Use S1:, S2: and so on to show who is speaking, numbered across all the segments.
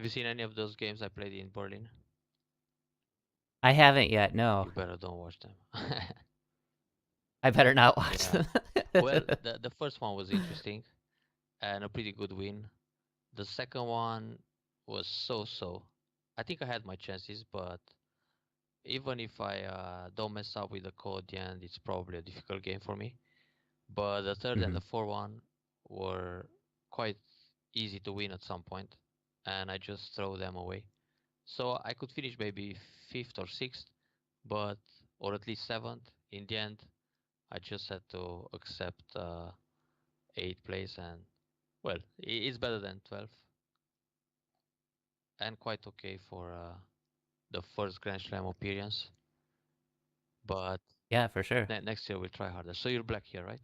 S1: Have you seen any of those games I played in Berlin?
S2: I haven't yet. No,
S1: You better don't watch them.
S2: I better not watch
S1: Yeah.
S2: them.
S1: Well, the first one was interesting and a pretty good win. The second one was so-so. I think I had my chances, but even if I don't mess up with the code, then it's probably a difficult game for me. But the third and
S2: Hmm.
S1: the fourth one were quite easy to win at some point, and I just throw them away. So I could finish maybe fifth or sixth, but or at least seventh. In the end, I just had to accept eighth place, and well, it's better than 12th, and quite okay for the first Grand Slam appearance. But
S2: Yeah, for sure.
S1: next year we'll try harder. So you're black here, right?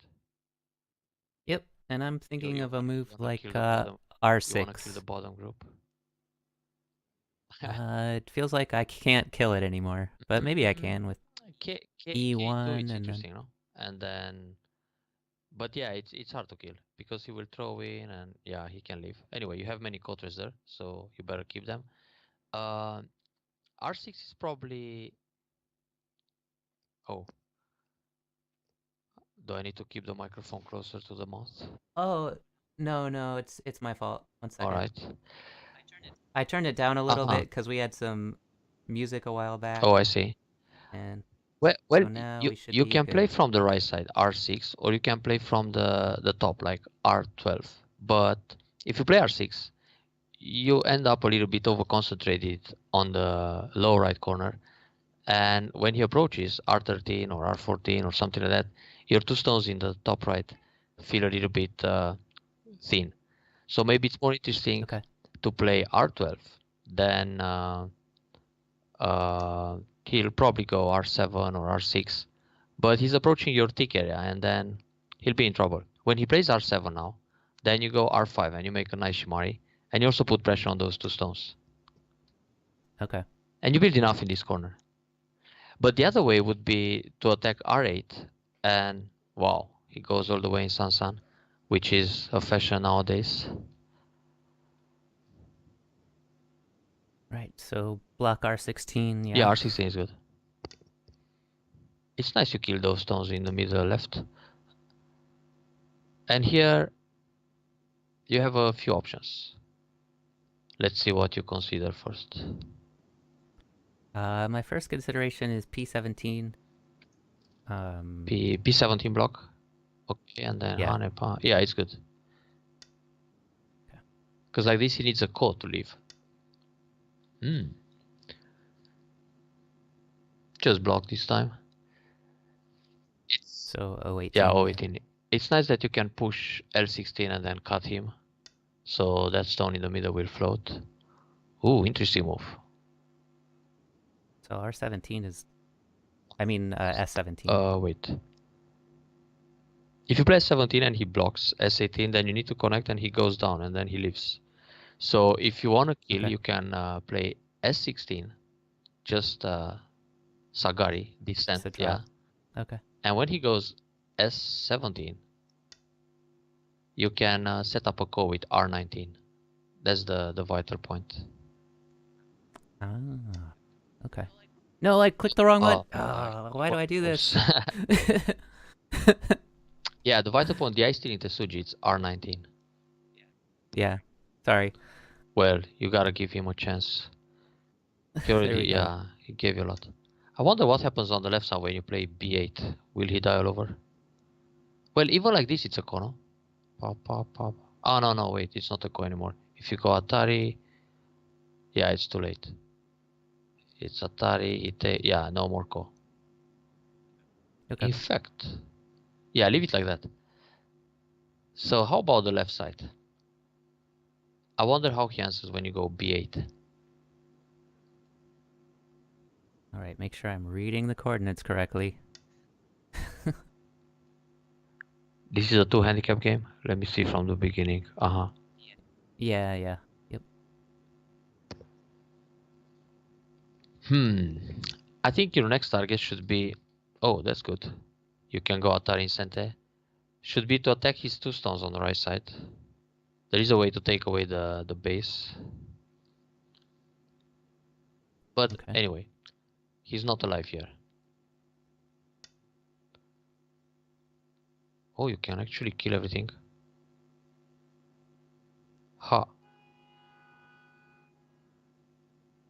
S2: Yep. And I'm
S1: You
S2: thinking
S1: you
S2: of a
S1: you
S2: move
S1: wanna
S2: like
S1: kill the bottom? You wanna kill the
S2: R6.
S1: bottom group?
S2: It feels like I can't kill it anymore, but maybe I
S1: Mm,
S2: can with
S1: K2
S2: E1
S1: it's
S2: and then.
S1: interesting, no? And then, but yeah, it's hard to kill because he will throw in and yeah, he can leave. Anyway, you have many counters there, so you better keep them. Uh, R6 is probably. Oh, do I need to keep the microphone closer to the mouth?
S2: Oh, no, no, it's my fault. One
S1: All
S2: second.
S1: right.
S2: I turned it down a little
S1: Uh-huh.
S2: bit because we had some music a while
S1: Oh,
S2: back,
S1: I see.
S2: and
S1: Well,
S2: so now
S1: you
S2: we should
S1: you
S2: be
S1: can play
S2: good.
S1: from the right side, R6, or you can play from the top, like R12. But if you play R6, you end up a little bit over concentrated on the low right corner. And when he approaches R13 or R14 or something like that, your two stones in the top right feel a little bit thin. So maybe it's more interesting
S2: Okay.
S1: to play R12 than uh, he'll probably go R7 or R6. But he's approaching your tick area and then he'll be in trouble. When he plays R7 now, then you go R5 and you make a nice Shimari and you also put pressure on those two stones.
S2: Okay.
S1: And you build enough in this corner. But the other way would be to attack R8 and wow, he goes all the way in Sansan, which is a fashion nowadays.
S2: Right. So block R16.
S1: Yeah,
S2: Yeah.
S1: R16 is good. It's nice you kill those stones in the middle left. And here you have a few options. Let's see what you consider first.
S2: My first consideration is P17.
S1: P17 block. Okay, and then
S2: Yeah.
S1: Hanepa. Yeah, it's good.
S2: Okay.
S1: Because like this, he needs a code to leave. Hmm. Just block this time. It's
S2: So
S1: yeah,
S2: O18. Yeah.
S1: 018. It's nice that you can push L16 and then cut him. So that stone in the middle will float. Ooh, interesting move.
S2: So R17 is. I mean S17.
S1: Wait. If you play 17 and he blocks S18, then you need to connect and he goes down and then he leaves. So if you want to kill,
S2: Okay.
S1: you can play S16, just Sagari,
S2: Just
S1: descent,
S2: a
S1: yeah.
S2: drop. Okay.
S1: And when he goes S17, you can set up a call with R19. That's the vital point.
S2: Ah. Okay. No, I clicked the wrong one.
S1: Oh my
S2: Why do I do
S1: gosh.
S2: this?
S1: Yeah, the vital point, the ice stealing Tesuji, it's R19.
S2: Yeah. Sorry.
S1: Well, you gotta give him a chance. He
S2: There
S1: already,
S2: we go.
S1: yeah, he gave you a lot. I wonder what happens on the left side when you play B8. Will he die all over? Well, even like this, it's a Kono. Pop, pop, pop. Oh, no, no, wait, it's not a Ko anymore. If you go Atari, yeah, it's too late. It's Atari, yeah, no more Ko.
S2: Okay.
S1: In fact, yeah, leave it like that. So how about the left side? I wonder how he answers when you go B8.
S2: All right. Make sure I'm reading the coordinates correctly.
S1: This is a two handicap game. Let me see from the beginning. Uh-huh.
S2: Yeah. Yeah. Yep.
S1: Hmm. I think your next target should be... Oh, that's good. You can go Atari Incente. Should be to attack his two stones on the right side. There is a way to take away the base. But
S2: Okay.
S1: anyway, he's not alive here. Oh, you can actually kill everything. Ha.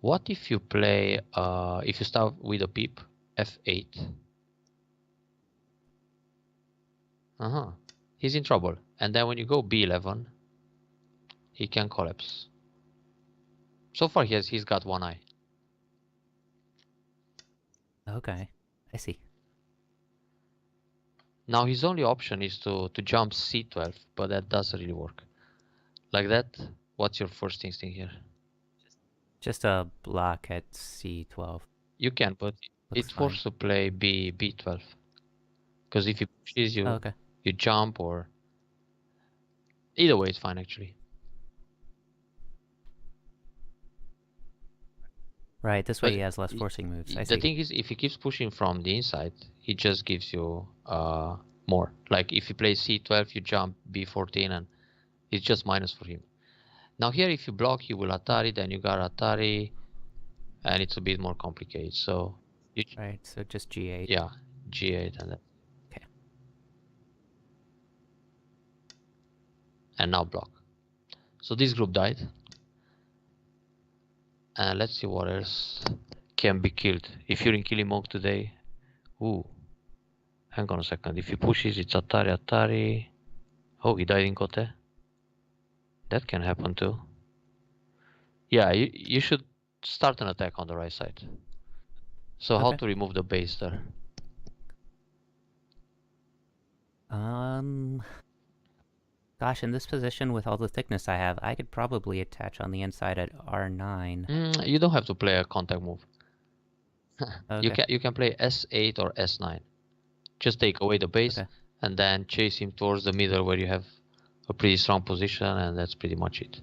S1: What if you play, if you start with a peep, f8? Uh-huh. He's in trouble. And then when you go b11, he can collapse. So far he's got one eye.
S2: Okay. I see.
S1: Now his only option is to jump c12, but that doesn't really work. Like that, what's your first instinct here?
S2: Just a block at c12.
S1: You can, but
S2: Looks
S1: it
S2: fine.
S1: forces to play b12. Because if he pushes
S2: Oh,
S1: you,
S2: okay.
S1: you jump, or either way it's fine actually.
S2: Right, this way
S1: But
S2: he has less forcing moves. I
S1: the
S2: see.
S1: thing is, if he keeps pushing from the inside, he just gives you more. Like if you play c12, you jump b14, and it's just minus for him. Now here, if you block, he will Atari, then you got Atari, and it's a bit more complicated. So, you,
S2: Right, so just g8.
S1: yeah, g8 and that.
S2: Okay.
S1: And now block. So this group died. And let's see what else can be killed. If you're in killing mode today, ooh, hang on a second. If he pushes, it's Atari, Atari. Oh, he died in Kote. That can happen too. Yeah, you should start an attack on the right side. So how
S2: Okay.
S1: to remove the base there?
S2: Gosh, in this position with all the thickness I have, I could probably attach on the inside at R9.
S1: You don't have to play a contact move.
S2: Okay.
S1: You can play S8 or S9. Just take away the base
S2: Okay.
S1: and then chase him towards the middle where you have a pretty strong position, and that's pretty much it.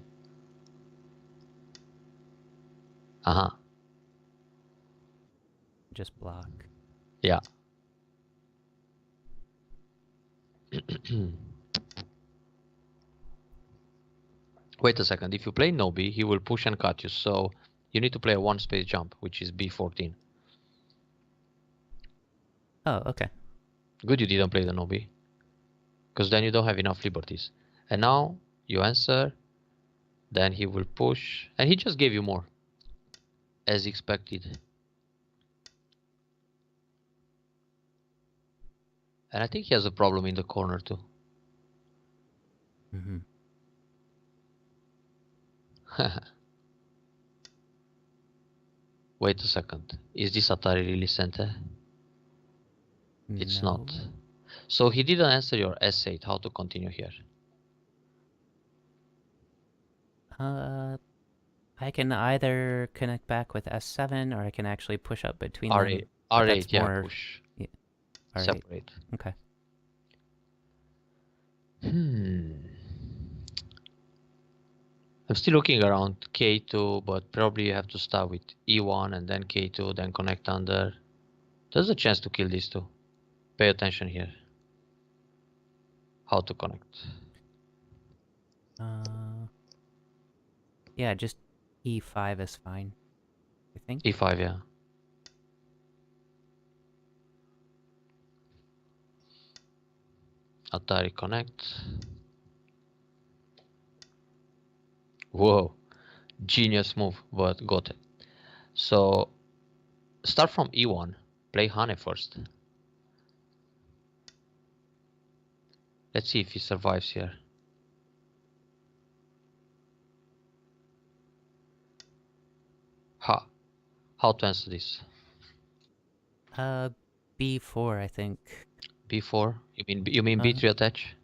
S1: Uh-huh.
S2: Just block.
S1: Yeah. Wait a second. If you play Nobi, he will push and cut you. So you need to play a one space jump, which is B14.
S2: Oh, okay.
S1: Good you didn't play the Nobi, because then you don't have enough liberties. And now you answer, then he will push, and he just gave you more, as expected. And I think he has a problem in the corner too.
S2: Mm-hmm.
S1: Wait a second. Is this Atari really Sente? It's
S2: No.
S1: not. So he didn't answer your S8. How to continue here?
S2: I can either connect back with S7 or I can actually push up between
S1: R8.
S2: them. But
S1: R8,
S2: that's
S1: yeah,
S2: more.
S1: push.
S2: Yeah, R8.
S1: Separate.
S2: Okay.
S1: I'm still looking around K2, but probably you have to start with E1 and then K2, then connect under. There's a chance to kill these two. Pay attention here. How to connect.
S2: Yeah, just E5 is fine, I think.
S1: E5, yeah. Atari connect. Whoa. Genius move, but got it. So start from E1. Play Hane first. Let's see if he survives here. How to answer this?
S2: B4, I think.
S1: B4? You mean B3 attach?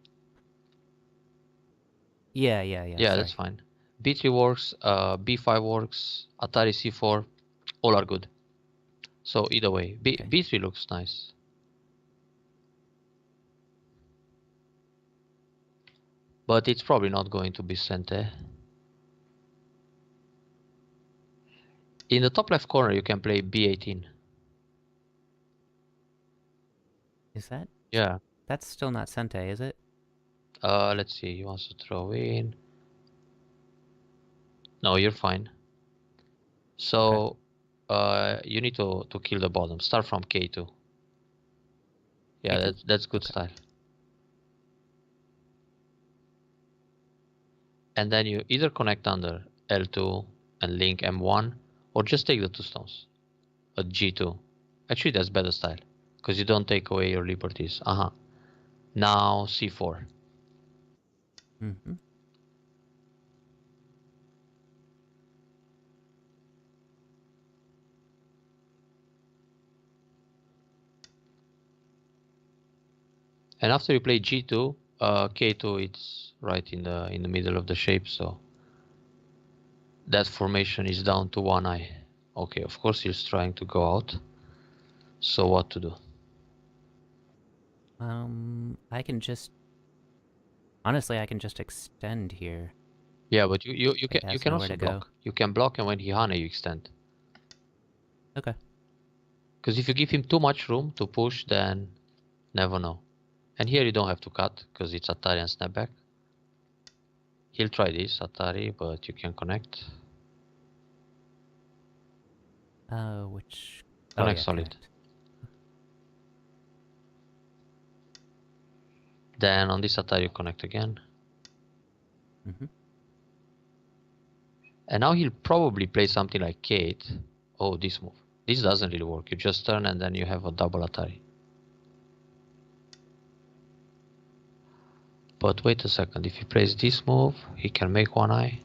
S2: Yeah,
S1: Yeah,
S2: sorry.
S1: that's fine. B3 works, B5 works, Atari C4, all are good. So either way,
S2: Okay.
S1: B3 looks nice. But it's probably not going to be Sente. In the top left corner, you can play B18.
S2: Is that?
S1: Yeah.
S2: That's still not Sente, is it?
S1: Let's see, he wants to throw in. No, you're fine. So, you need to kill the bottom. Start from K2. Yeah,
S2: K2?
S1: that's good
S2: Okay.
S1: style. And then you either connect under L2 and link M1, or just take the 2 stones at G2. Actually, that's better style, because you don't take away your liberties. Now C4.
S2: Mm-hmm.
S1: And after you play G2, K2 it's right in the middle of the shape, so that formation is down to one eye. Okay, of course he's trying to go out. So what to do?
S2: I can just... Honestly, I can just extend here.
S1: Yeah, but you
S2: It
S1: you
S2: has
S1: can
S2: nowhere
S1: also
S2: to go.
S1: block. You can block, and when he hane you extend.
S2: Okay.
S1: Because if you give him too much room to push, then never know. And here you don't have to cut, because it's Atari and snapback. He'll try this, Atari, but you can connect.
S2: Which... Oh,
S1: Connect
S2: yeah,
S1: solid.
S2: connect.
S1: Then on this Atari you connect again.
S2: Mm-hmm.
S1: And now he'll probably play something like K8. Oh, this move. This doesn't really work. You just turn and then you have a double Atari. But wait a second. If he plays this move, he can make one eye.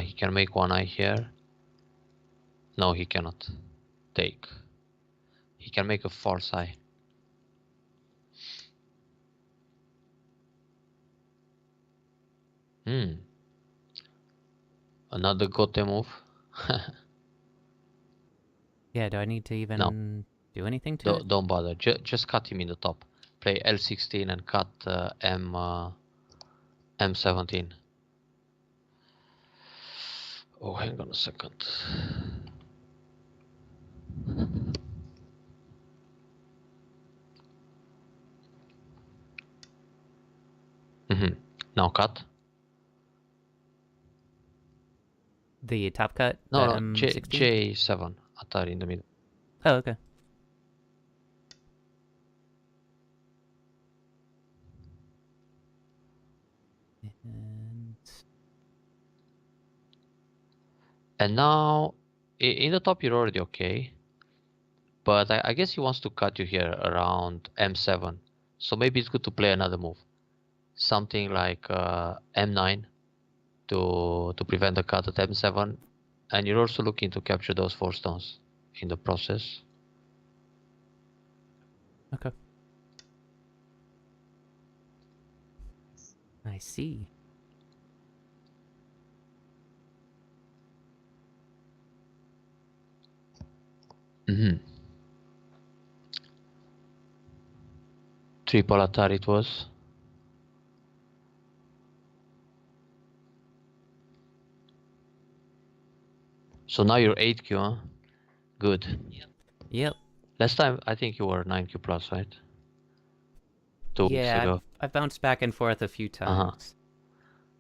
S1: He can make one eye here. No, he cannot. Take. He can make a false eye. Another Gote move.
S2: Yeah, do I need to
S1: No,
S2: even do anything to it?
S1: don't bother. Just cut him in the top. Play L16 and cut M17. Oh, hang on a second. Now cut.
S2: The top cut? The
S1: No,
S2: M16?
S1: J7 Atari in the middle.
S2: Oh, okay. And...
S1: And now in the top you're already okay. But I guess he wants to cut you here around M7. So maybe it's good to play another move. Something like M9 to prevent the cut at M7. And you're also looking to capture those 4 stones in the process.
S2: Okay. I see.
S1: Triple Atari it was. So now you're 8Q, huh? Good.
S2: Yep.
S1: Last time I think you were 9Q plus, right? 2 weeks
S2: Yeah,
S1: ago.
S2: I've bounced back and forth a few times.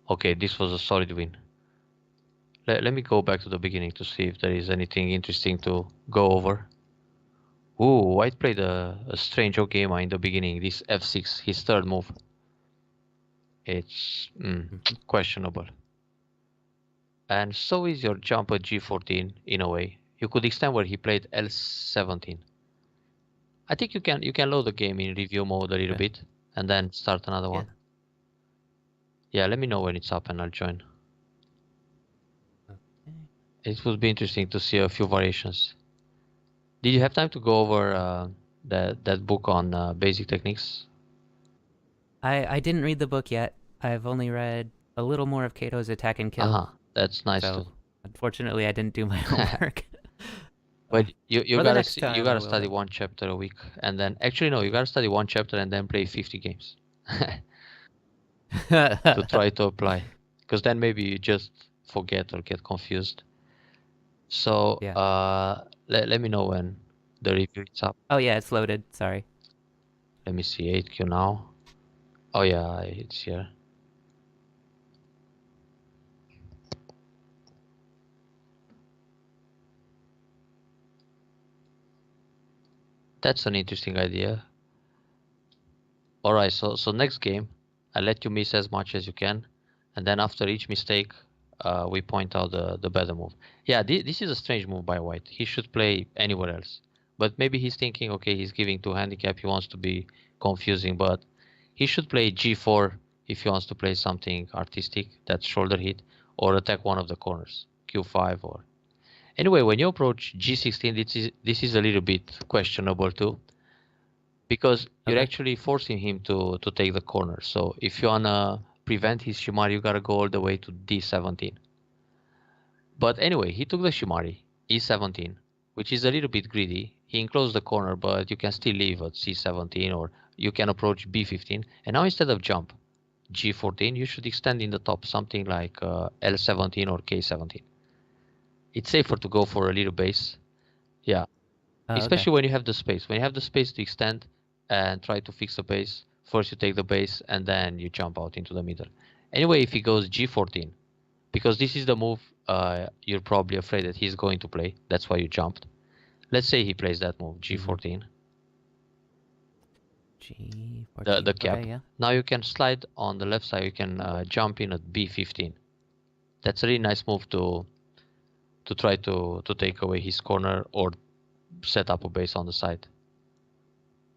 S1: Okay, this was a solid win. Let me go back to the beginning to see if there is anything interesting to go over. Ooh, White played a strange game in the beginning. This f6, his third move. It's questionable. And so is your jump at g14 in a way. You could extend where he played l17. I think you can load the game in review mode a little bit and then start another one. Yeah, let me know when it's up and I'll join.
S2: Okay.
S1: It would be interesting to see a few variations. Did you have time to go over that book on basic techniques?
S2: I didn't read the book yet. I've only read a little more of Kato's Attack and Kill.
S1: That's nice
S2: so,
S1: too.
S2: unfortunately, I didn't do my homework.
S1: But you
S2: for the
S1: gotta
S2: next time,
S1: you
S2: I
S1: gotta
S2: will,
S1: study
S2: though.
S1: one chapter a week, and then actually no, you gotta study one chapter and then play 50 games to try to apply, because then maybe you just forget or get confused. So
S2: Yeah.
S1: let me know when the review is up.
S2: Oh, yeah, it's loaded. Sorry.
S1: Let me see 8Q now. Oh yeah, it's here. That's an interesting idea. Alright, so next game, I let you miss as much as you can, and then after each mistake, we point out the better move. Yeah, this is a strange move by White. He should play anywhere else. But maybe he's thinking, okay, he's giving 2 handicap, he wants to be confusing, but he should play G4 if he wants to play something artistic, that's shoulder hit, or attack one of the corners, Q5 or... Anyway, when you approach G16, this is a little bit questionable too, because you're actually forcing him to take the corner. So if you wanna prevent his Shimari, you gotta go all the way to D17. But anyway, he took the Shimari, E17, which is a little bit greedy. He enclosed the corner, but you can still leave at C17, or you can approach B15. And now instead of jump, G14, you should extend in the top something like L17 or K17. It's safer to go for a little base. Yeah. Especially when you have the space. When you have the space to extend and try to fix the base, first you take the base and then you jump out into the middle. Anyway, if he goes G14, because this is the move you're probably afraid that he's going to play, that's why you jumped. Let's say he plays that move, G14.
S2: G14.
S1: The cap.
S2: Okay, yeah.
S1: Now you can slide on the left side, you can jump in at B15. That's a really nice move to try to take away his corner or set up a base on the side.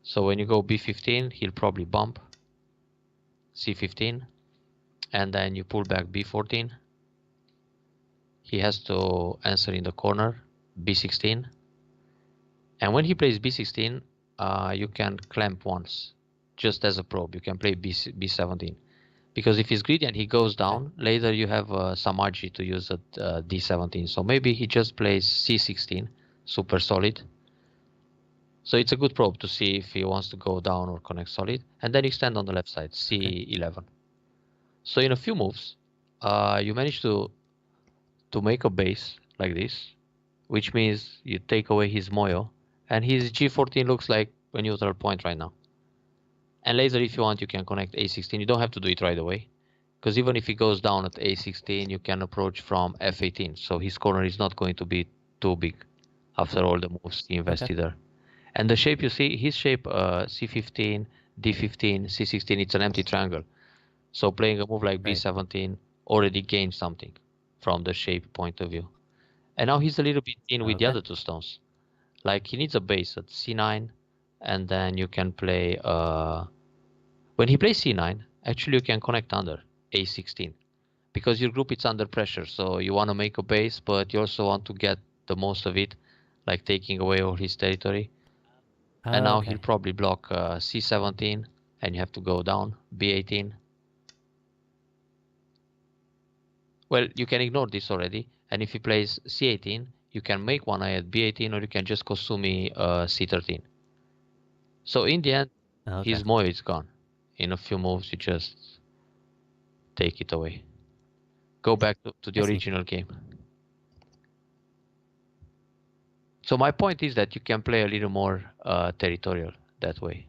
S1: So when you go B15, he'll probably bump C15, and then you pull back B14. He has to answer in the corner, B16. And when he plays B16, you can clamp once, just as a probe. You can play B17. Because if he's greedy and he goes down, later you have some Samaji to use at D17. So maybe he just plays C16, super solid. So it's a good probe to see if he wants to go down or connect solid. And then extend on the left side, C11. So in a few moves, you manage to make a base like this, which means you take away his Moyo, and his G14 looks like a neutral point right now. And later, if you want, you can connect A16. You don't have to do it right away, because even if he goes down at A16, you can approach from F18. So his corner is not going to be too big after all the moves he invested there. And the shape you see, his shape, C15, D15, C16, it's an empty triangle. So playing a move like B17 already gains something from the shape point of view. And now he's a little bit in with the other two stones. Like he needs a base at C9, and then you can play, when he plays C9, actually you can connect under A16, because your group is under pressure. So you want to make a base, but you also want to get the most of it, like taking away all his territory. And now he'll probably block C17, and you have to go down, B18. Well, you can ignore this already, and if he plays C18, you can make one eye at B18, or you can just Kosumi C13. So in the end, his Moyo is gone. In a few moves, you just take it away. Go back to the original game. So my point is that you can play a little more territorial that way.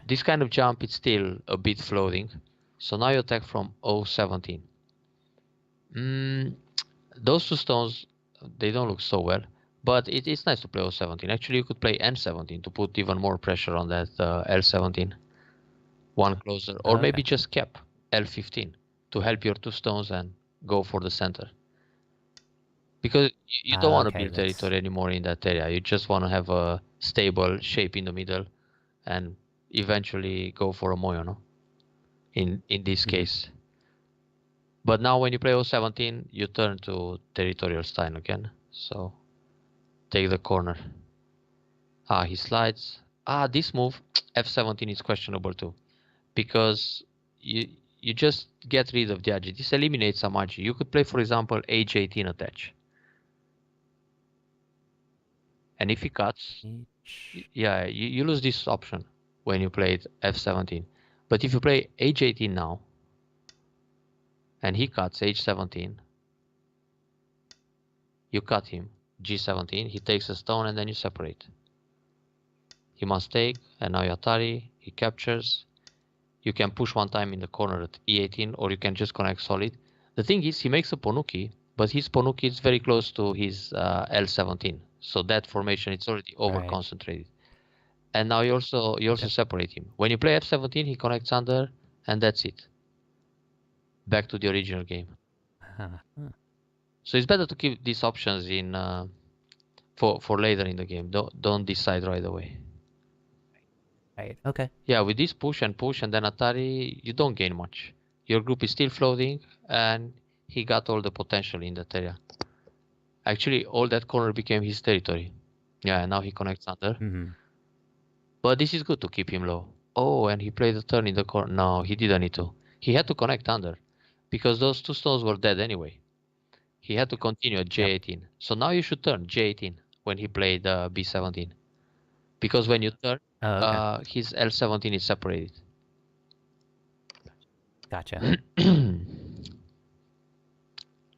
S1: This kind of jump, it's still a bit floating. So now you attack from O17. Those two stones, they don't look so well, but it's nice to play O17. Actually, you could play N17 to put even more pressure on that L17. One closer, or maybe just cap L15 to help your two stones and go for the center. Because you don't want to build territory anymore in that area. You just want to have a stable shape in the middle and eventually go for a Moyo, no? In this case. But now when you play O17, you turn to territorial style again. So take the corner. He slides. This move, F17, is questionable too. Because you just get rid of the Agi. This eliminates some Agi. You could play, for example, H18 attach. And if he cuts, yeah, you lose this option when you played F17. But if you play H18 now, and he cuts H17, you cut him, G17, he takes a stone, and then you separate. He must take, and now Yatari, he captures. You can push one time in the corner at E18, or you can just connect solid. The thing is, he makes a Ponuki, but his Ponuk is very close to his L17. So that formation, it's already over concentrated. And now you also separate him. When you play F17, he connects under, and that's it. Back to the original game. So it's better to keep these options in for later in the game. Don't decide right away.
S2: Right. Okay.
S1: Yeah, with this push and then Atari, you don't gain much. Your group is still floating, and he got all the potential in that area. Actually, all that corner became his territory. Yeah, and now he connects under. But this is good to keep him low. Oh, and he played a turn in the corner. No, he didn't need to. He had to connect under, because those two stones were dead anyway. He had to continue at J18. So now you should turn J18 when he played B17. Because when you turn, his L17 is separated.
S2: Gotcha.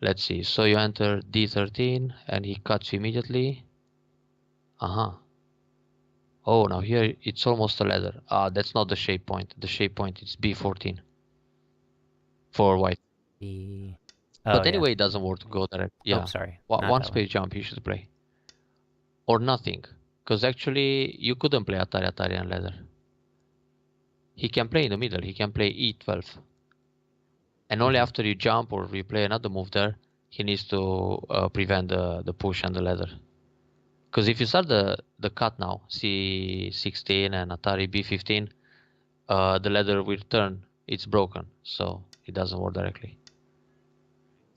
S1: Let's see. So you enter D13 and he cuts you immediately. Oh, now here it's almost a ladder. That's not the shape point. The shape point is B14 for white. But anyway, it doesn't work to go direct. Yeah.
S2: Oh, sorry.
S1: One space jump you should play. Or nothing. Because actually, you couldn't play Atari and ladder. He can play in the middle. He can play E12. And only after you jump or you play another move there, he needs to prevent the push and the ladder. Because if you start the cut now, C16 and Atari B15, the ladder will turn. It's broken, so it doesn't work directly.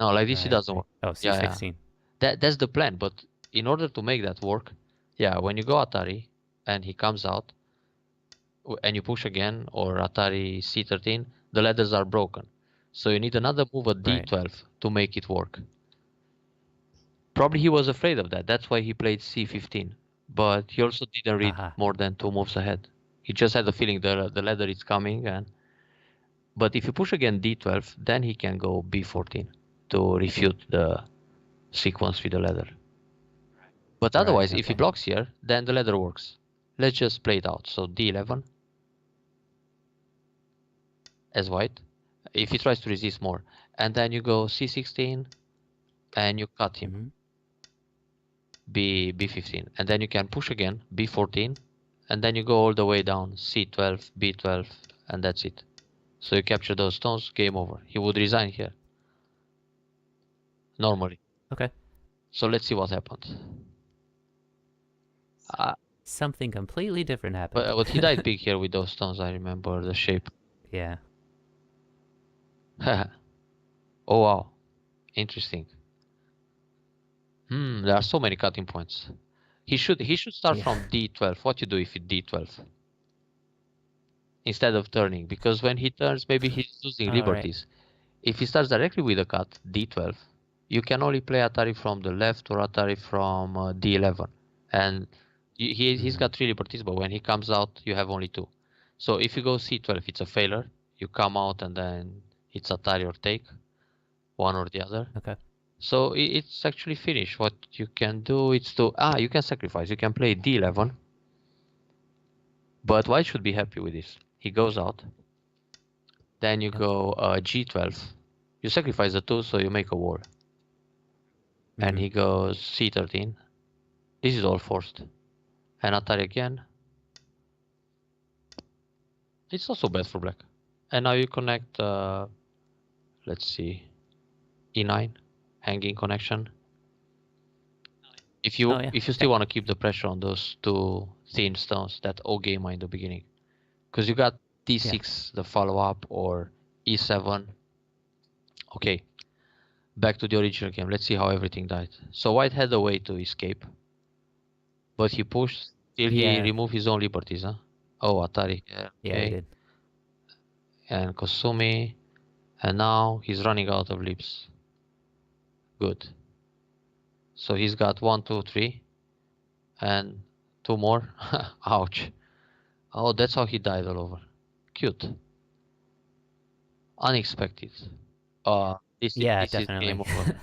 S1: No, like this it doesn't work.
S2: Oh, C16.
S1: Yeah. That's the plan, but in order to make that work, when you go Atari and he comes out and you push again, or Atari C13, the ladders are broken. So you need another move at D12 to make it work. Probably he was afraid of that. That's why he played C15. But he also didn't read more than 2 moves ahead. He just had the feeling the ladder is coming. But if you push again D12, then he can go B14 to refute the sequence with the ladder. But otherwise, if he blocks here, then the ladder works. Let's just play it out. So D11 as white. If he tries to resist more. And then you go C16 and you cut him. B15. And then you can push again, B14. And then you go all the way down, C12, B12, and that's it. So you capture those stones, game over. He would resign here. Normally.
S2: Okay.
S1: So let's see what happened.
S2: Something completely different happened.
S1: But he died big here with those stones, I remember the shape.
S2: Yeah.
S1: Oh wow. Interesting. There are so many cutting points. He should start from D12. What you do if it's D12? Instead of turning, because when he turns, maybe he's losing liberties. If he starts directly with a cut, D12, you can only play Atari from the left or Atari from D11. And he's got 3 liberties, but when he comes out, you have only 2. So if you go C12, it's a failure. You come out and then it's Atari or take, one or the other.
S2: Okay.
S1: So it's actually finished. What you can do is to, you can sacrifice. You can play D11. But white should be happy with this. He goes out. Then you go G12. You sacrifice the 2, so you make a war. And he goes C13. This is all forced. And Atari again. It's also bad for black. And now you connect, let's see, E9, hanging connection. If you still want to keep the pressure on those 2 thin stones, that O game in the beginning. Because you got D6, the follow-up, or E7. Okay, back to the original game. Let's see how everything died. So white had a way to escape. But he pushed till he removed his own liberties, huh? Oh, Atari.
S2: Yeah, he did.
S1: And Kosumi. And now he's running out of lips. Good. So he's got 1, 2, 3. And 2 more. Ouch. Oh, that's how he died all over. Cute. Unexpected. This is game over.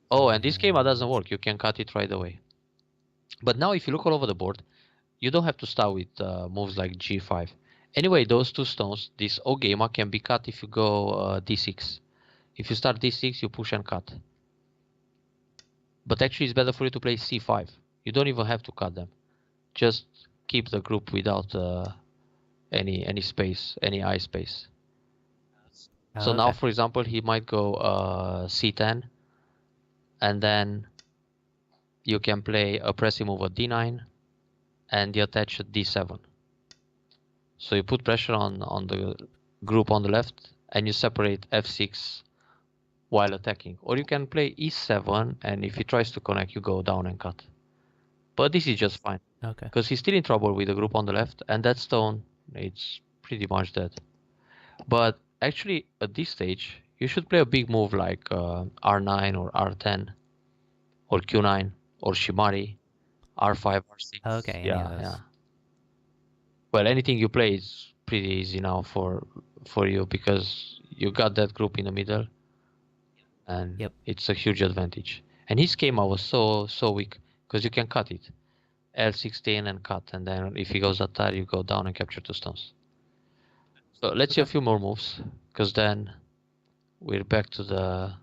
S1: Oh, and this schema doesn't work. You can cut it right away. But now if you look all over the board, you don't have to start with moves like G5. Anyway, those two stones, this Ogema can be cut if you go d6. If you start d6, you push and cut. But actually it's better for you to play c5. You don't even have to cut them. Just keep the group without any space, any eye space. So
S2: Oh,
S1: now,
S2: okay.
S1: for example, he might go c10, and then you can play a pressing move at d9 and the attach at d7. So you put pressure on the group on the left and you separate f6 while attacking. Or you can play e7, and if he tries to connect, you go down and cut. But this is just fine,
S2: Okay.
S1: because he's still in trouble with the group on the left, and that stone, it's pretty much dead. But actually, at this stage, you should play a big move like r9 or r10 or q9 or shimari, r5, r6.
S2: Okay, any of those.
S1: Well, anything you play is pretty easy now for you, because you got that group in the middle, and
S2: Yep.
S1: it's a huge advantage. And his schema was so weak, because you can cut it. L16 and cut, and then if he goes Atari, you go down and capture 2 stones. So let's see a
S2: Okay.
S1: few more moves, because then we're back to the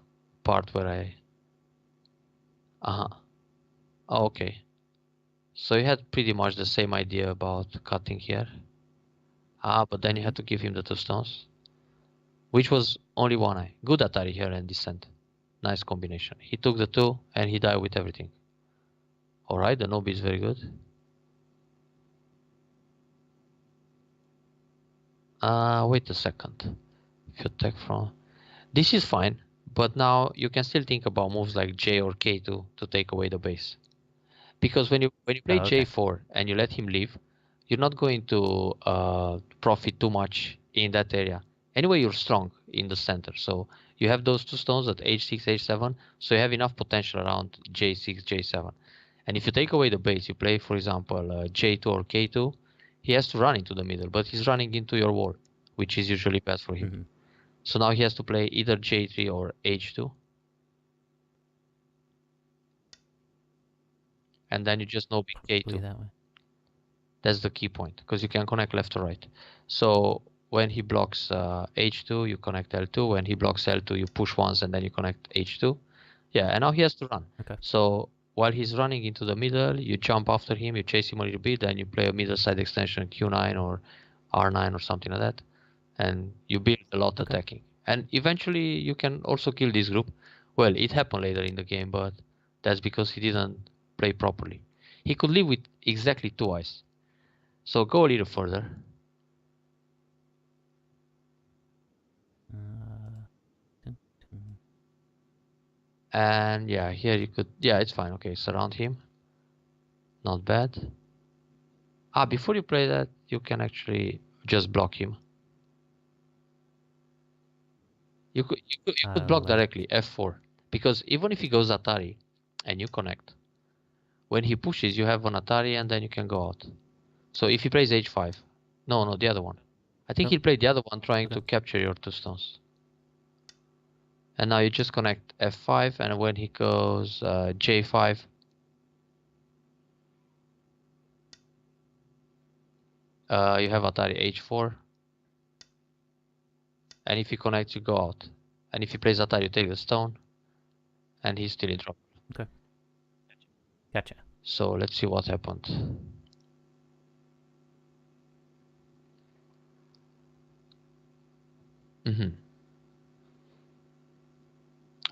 S1: part where I... Uh-huh. Oh, okay. So you had pretty much the same idea about cutting here. But then you had to give him the 2 stones, which was only 1 eye. Good Atari here and descent. Nice combination. He took the 2 and he died with everything. Alright, the Nobi is very good. Wait a second. If you attack from... This is fine, but now you can still think about moves like J or K2 to take away the base. Because when you play
S2: Oh, okay.
S1: J4 and you let him leave, you're not going to profit too much in that area. Anyway, you're strong in the center, so you have those 2 stones at H6, H7, so you have enough potential around J6, J7. And if you take away the base, you play, for example, J2 or K2, he has to run into the middle, but he's running into your wall, which is usually bad for him. So now he has to play either J3 or H2. And then you just know K2.
S2: That way.
S1: That's the key point, because you can connect left or right. So when he blocks H2, you connect L2. When he blocks L2, you push once and then you connect H2. Yeah, and now he has to run.
S2: Okay.
S1: So while he's running into the middle, you jump after him, you chase him a little bit, then you play a middle side extension Q9 or R9 or something like that. And you build a lot attacking. And eventually you can also kill this group. Well, it happened later in the game, but that's because he didn't play properly. He could live with exactly 2 eyes. So go a little further. And yeah, here you could... Yeah, it's fine. Okay, surround him. Not bad. Before you play that, you can actually just block him. You could block directly, F4. Because even if he goes Atari and you connect, when he pushes, you have an Atari and then you can go out. So if he plays H5, no, the other one. I think he'll play the other one trying to capture your 2 stones. And now you just connect F5, and when he goes J5, you have Atari H4. And if he connects, you go out. And if he plays Atari, you take the stone. And he's still in trouble.
S2: Okay. Gotcha.
S1: So let's see what happened.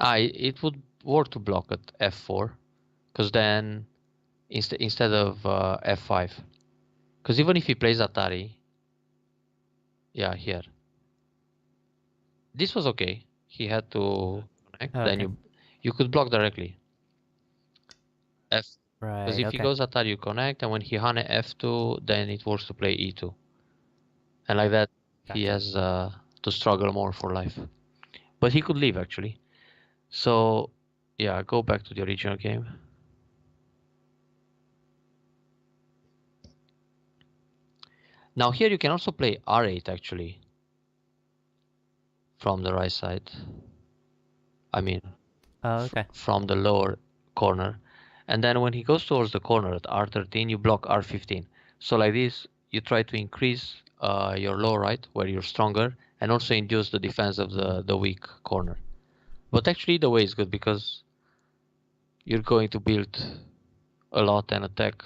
S1: It would work to block at F4, because then instead of F5, because even if he plays Atari, yeah, here, this was okay. He had to connect. Then you could block directly. F, because if he goes Atari, you connect, and when he Hane F2, then it works to play E2, and like that he has to struggle more for life. But he could leave actually. So yeah, go back to the original game. Now here you can also play R8 actually from the right side. I mean, from the lower corner. And then when he goes towards the corner at R13, you block R15. So like this, you try to increase your low right where you're stronger, and also induce the defense of the weak corner. But actually the way is good because you're going to build a lot and attack.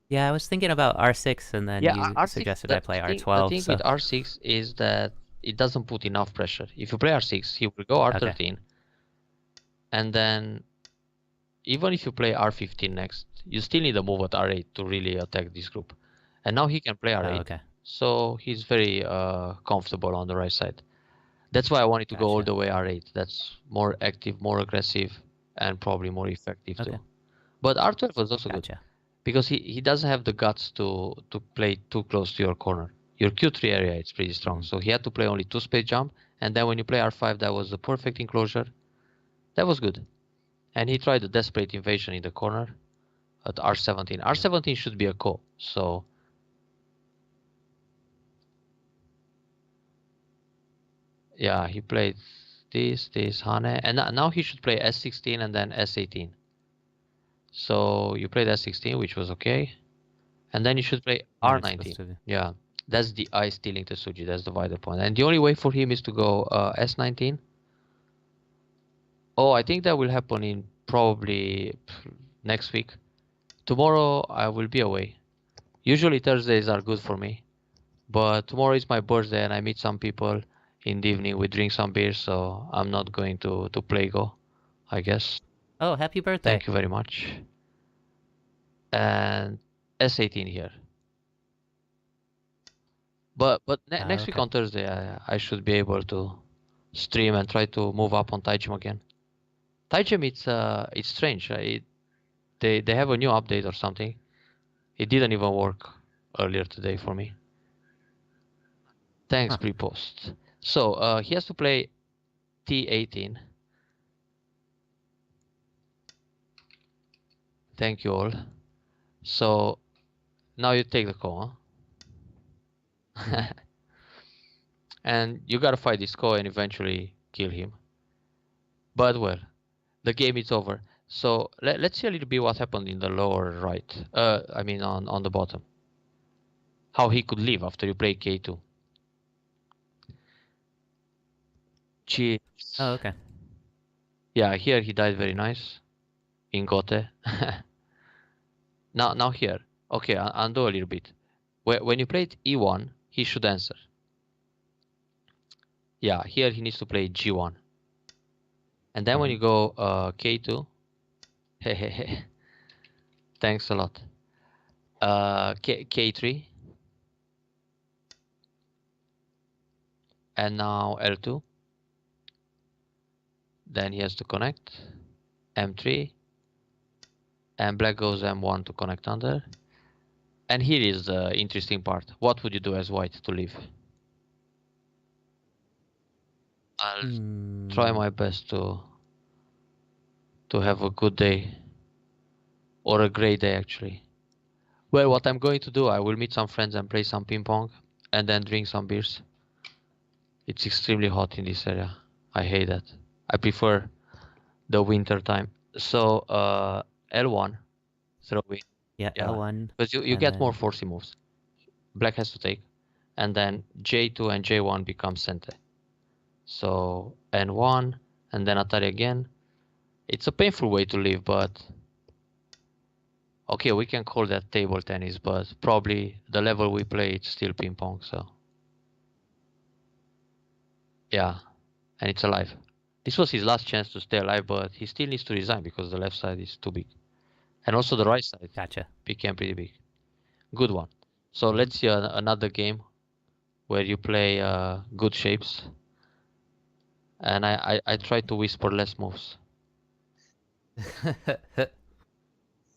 S2: Yeah, I was thinking about R6, and then
S1: Yeah,
S2: you
S1: R6.
S2: suggested I
S1: The
S2: play
S1: thing, the
S2: R12.
S1: thing with
S2: So
S1: R6 is that it doesn't put enough pressure. If you play R6, he will go
S2: okay,
S1: R13, and then even if you play R15 next, you still need a move at R8 to really attack this group. And now he can play
S2: oh,
S1: R8,
S2: okay,
S1: so he's very comfortable on the right side. That's why I wanted to go all
S2: gotcha.
S1: the way R8. That's more active, more aggressive, and probably more effective too.
S2: Okay,
S1: But R12 was also good
S2: gotcha.
S1: because he doesn't have the guts to play too close to your corner. Your Q3 area is pretty strong,
S2: Mm.
S1: so he had to play only 2 space jump, and then when you play R5, that was the perfect enclosure. That was good. And he tried a desperate invasion in the corner at R17. R17 should be a ko, so yeah, he played this Hane, and now he should play S16 and then S18. So you played S16, which was okay, and then you should play
S2: What it's supposed
S1: R19.
S2: to be.
S1: Yeah, that's the eye stealing Tetsuji. That's the wider point, and the only way for him is to go S19. Oh, I think that will happen in probably next week. Tomorrow I will be away. Usually Thursdays are good for me, but tomorrow is my birthday and I meet some people in the evening. We drink some beers, so I'm not going to play Go, I guess.
S2: Oh, happy birthday!
S1: Thank you very much. And S18 here. But
S2: Oh,
S1: next week
S2: okay.
S1: on Thursday, I should be able to stream and try to move up on Taijim again. Taijim, it's strange. They have a new update or something. It didn't even work earlier today for me. Thanks,
S2: Huh.
S1: pre-post. So he has to play T18. Thank you all. So now you take the call,
S2: Mm-hmm.
S1: huh? And you gotta fight this call and eventually kill him. But well, the game is over. So let's see a little bit what happened in the lower right. I mean on the bottom. How he could live after you play K2.
S2: Oh,
S1: Cheers.
S2: okay.
S1: Yeah, here he died very nice in Gote. Now here. Okay, undo a little bit. When you played E1, he should answer. Yeah, here he needs to play G1. And then when
S2: Mm-hmm.
S1: you go K2, thanks a lot. K3, and now L2. Then he has to connect M3, and black goes M1 to connect under. And here is the interesting part. What would you do as white to leave? I'll try
S2: Hmm.
S1: my best to have a good day, or a great day actually. Well, what I'm going to do, I will meet some friends and play some ping pong, and then drink some beers. It's extremely hot in this area. I hate that. I prefer the winter time. So L1, throw in.
S2: Yeah,
S1: Yeah,
S2: L1,
S1: because you
S2: and
S1: get more
S2: then
S1: forcey moves. Black has to take, and then J2 and J1 become Sente. So N1, and then Atari again. It's a painful way to live, but okay, we can call that table tennis, but probably the level we play it's still ping pong. So yeah, and it's alive. This was his last chance to stay alive, but he still needs to resign because the left side is too big, and also the right side
S2: gotcha.
S1: became pretty big. Good one. So
S2: Mm-hmm.
S1: let's see another game where you play good shapes, and I try to whisper less moves.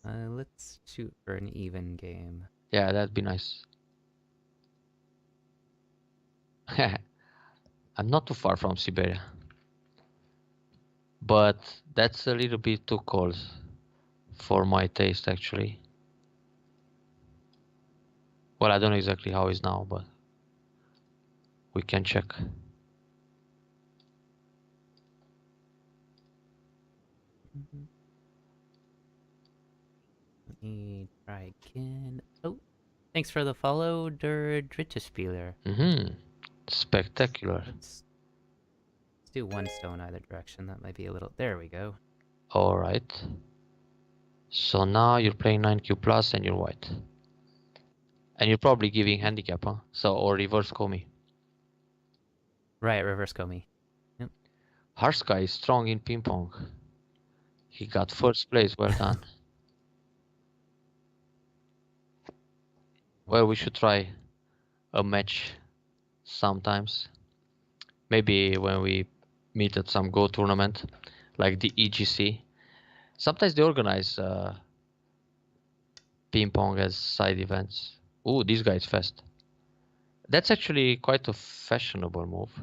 S2: Let's shoot for an even game.
S1: Yeah, that'd be nice. I'm not too far from Siberia, but that's a little bit too cold for my taste actually. Well, I don't know exactly how it's now, but we can check.
S2: Let me try again. Oh, Thanks for the follow, Der Drittespieler.
S1: Spectacular.
S2: Let's do one stone either direction. That might be a little... There we go.
S1: Alright. So now you're playing 9q plus and you're white. And you're probably giving handicap, huh? So, or reverse Komi.
S2: Right, reverse Komi. Yep.
S1: Harska is strong in ping pong. He got first place, well done. Well, we should try a match sometimes. Maybe when we meet at some Go tournament, like the EGC. Sometimes they organize ping pong as side events. Ooh, this guy is fast. That's actually quite a fashionable move.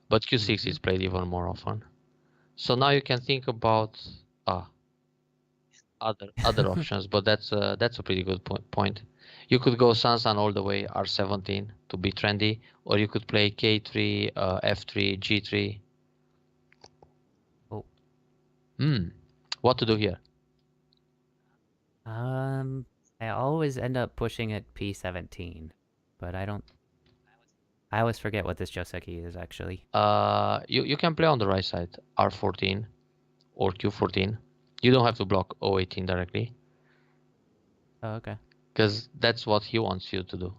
S1: But Q6 is played even more often. So now you can think about other options, but that's a pretty good point. You could go Sansan all the way R17 to be trendy, or you could play K3, F3, G3.
S2: Oh.
S1: What to do here?
S2: I always end up pushing at P17, but I don't... I always forget what this Joseki is, actually.
S1: You can play on the right side, R14 or Q14. You don't have to block O18 directly.
S2: Oh, okay.
S1: Because that's what he wants you to do.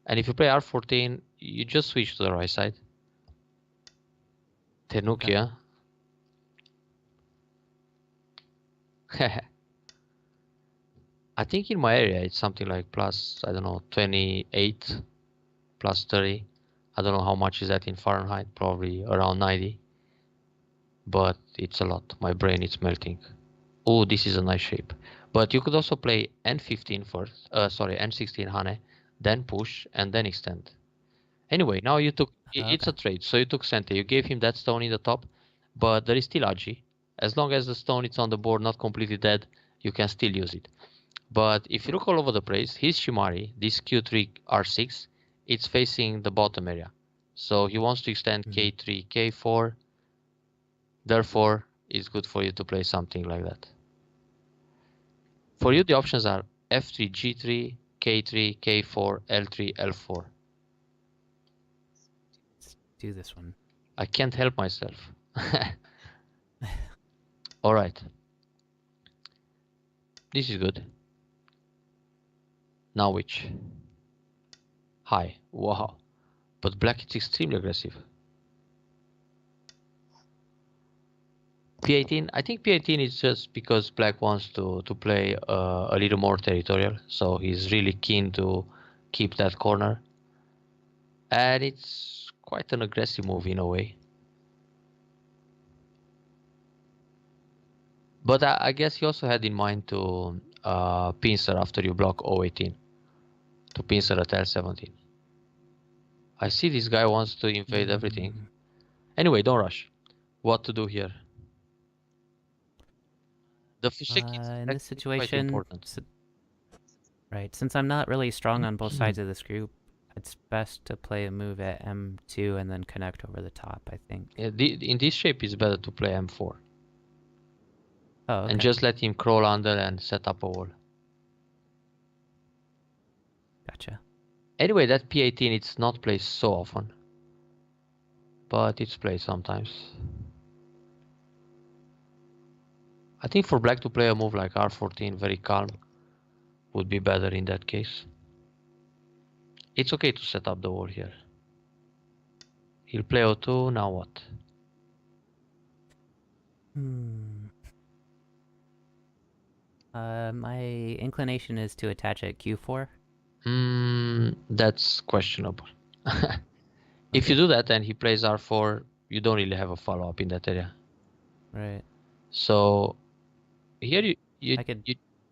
S1: And if you play R14, you just switch to the right side. Tenukia. Okay. I think in my area it's something like plus, I don't know, 28, plus 30. I don't know how much is that in Fahrenheit, probably around 90. But it's a lot. My brain is melting. Oh, this is a nice shape. But you could also play N15 first, N16 Hane, then push and then extend. Anyway, now you took, it's a trade. So you took Sente, you gave him that stone in the top, but there is still Aji. As long as the stone is on the board, not completely dead, you can still use it. But if you look all over the place, his Shimari, this Q3 R6, it's facing the bottom area. So he wants to extend K3, K4. Therefore, it's good for you to play something like that. For you, the options are F3, G3, K3, K4, L3, L4.
S2: Let's do this one.
S1: I can't help myself. All right. This is good. Now which? High. Wow. But black is extremely aggressive. P18, I think P18 is just because black wants to play a little more territorial. So he's really keen to keep that corner. And it's quite an aggressive move in a way. But I guess he also had in mind to pincer after you block O18. To pincer at L17. I see this guy wants to invade everything. Anyway, don't rush. What to do here? The Fusheki is
S2: in this situation,
S1: quite important.
S2: Right, since I'm not really strong on both sides of this group, it's best to play a move at M2 and then connect over the top, I think.
S1: Yeah, in this shape, it's better to play M4.
S2: Oh, okay.
S1: And just let him crawl under and set up a wall.
S2: Gotcha.
S1: Anyway, that P18, it's not played so often. But it's played sometimes. I think for black to play a move like R14, very calm, would be better in that case. It's okay to set up the wall here. He'll play O2, now what?
S2: My inclination is to attach at Q4.
S1: That's questionable. If you do that and he plays R4, you don't really have a follow-up in that area.
S2: Right.
S1: So here
S2: I could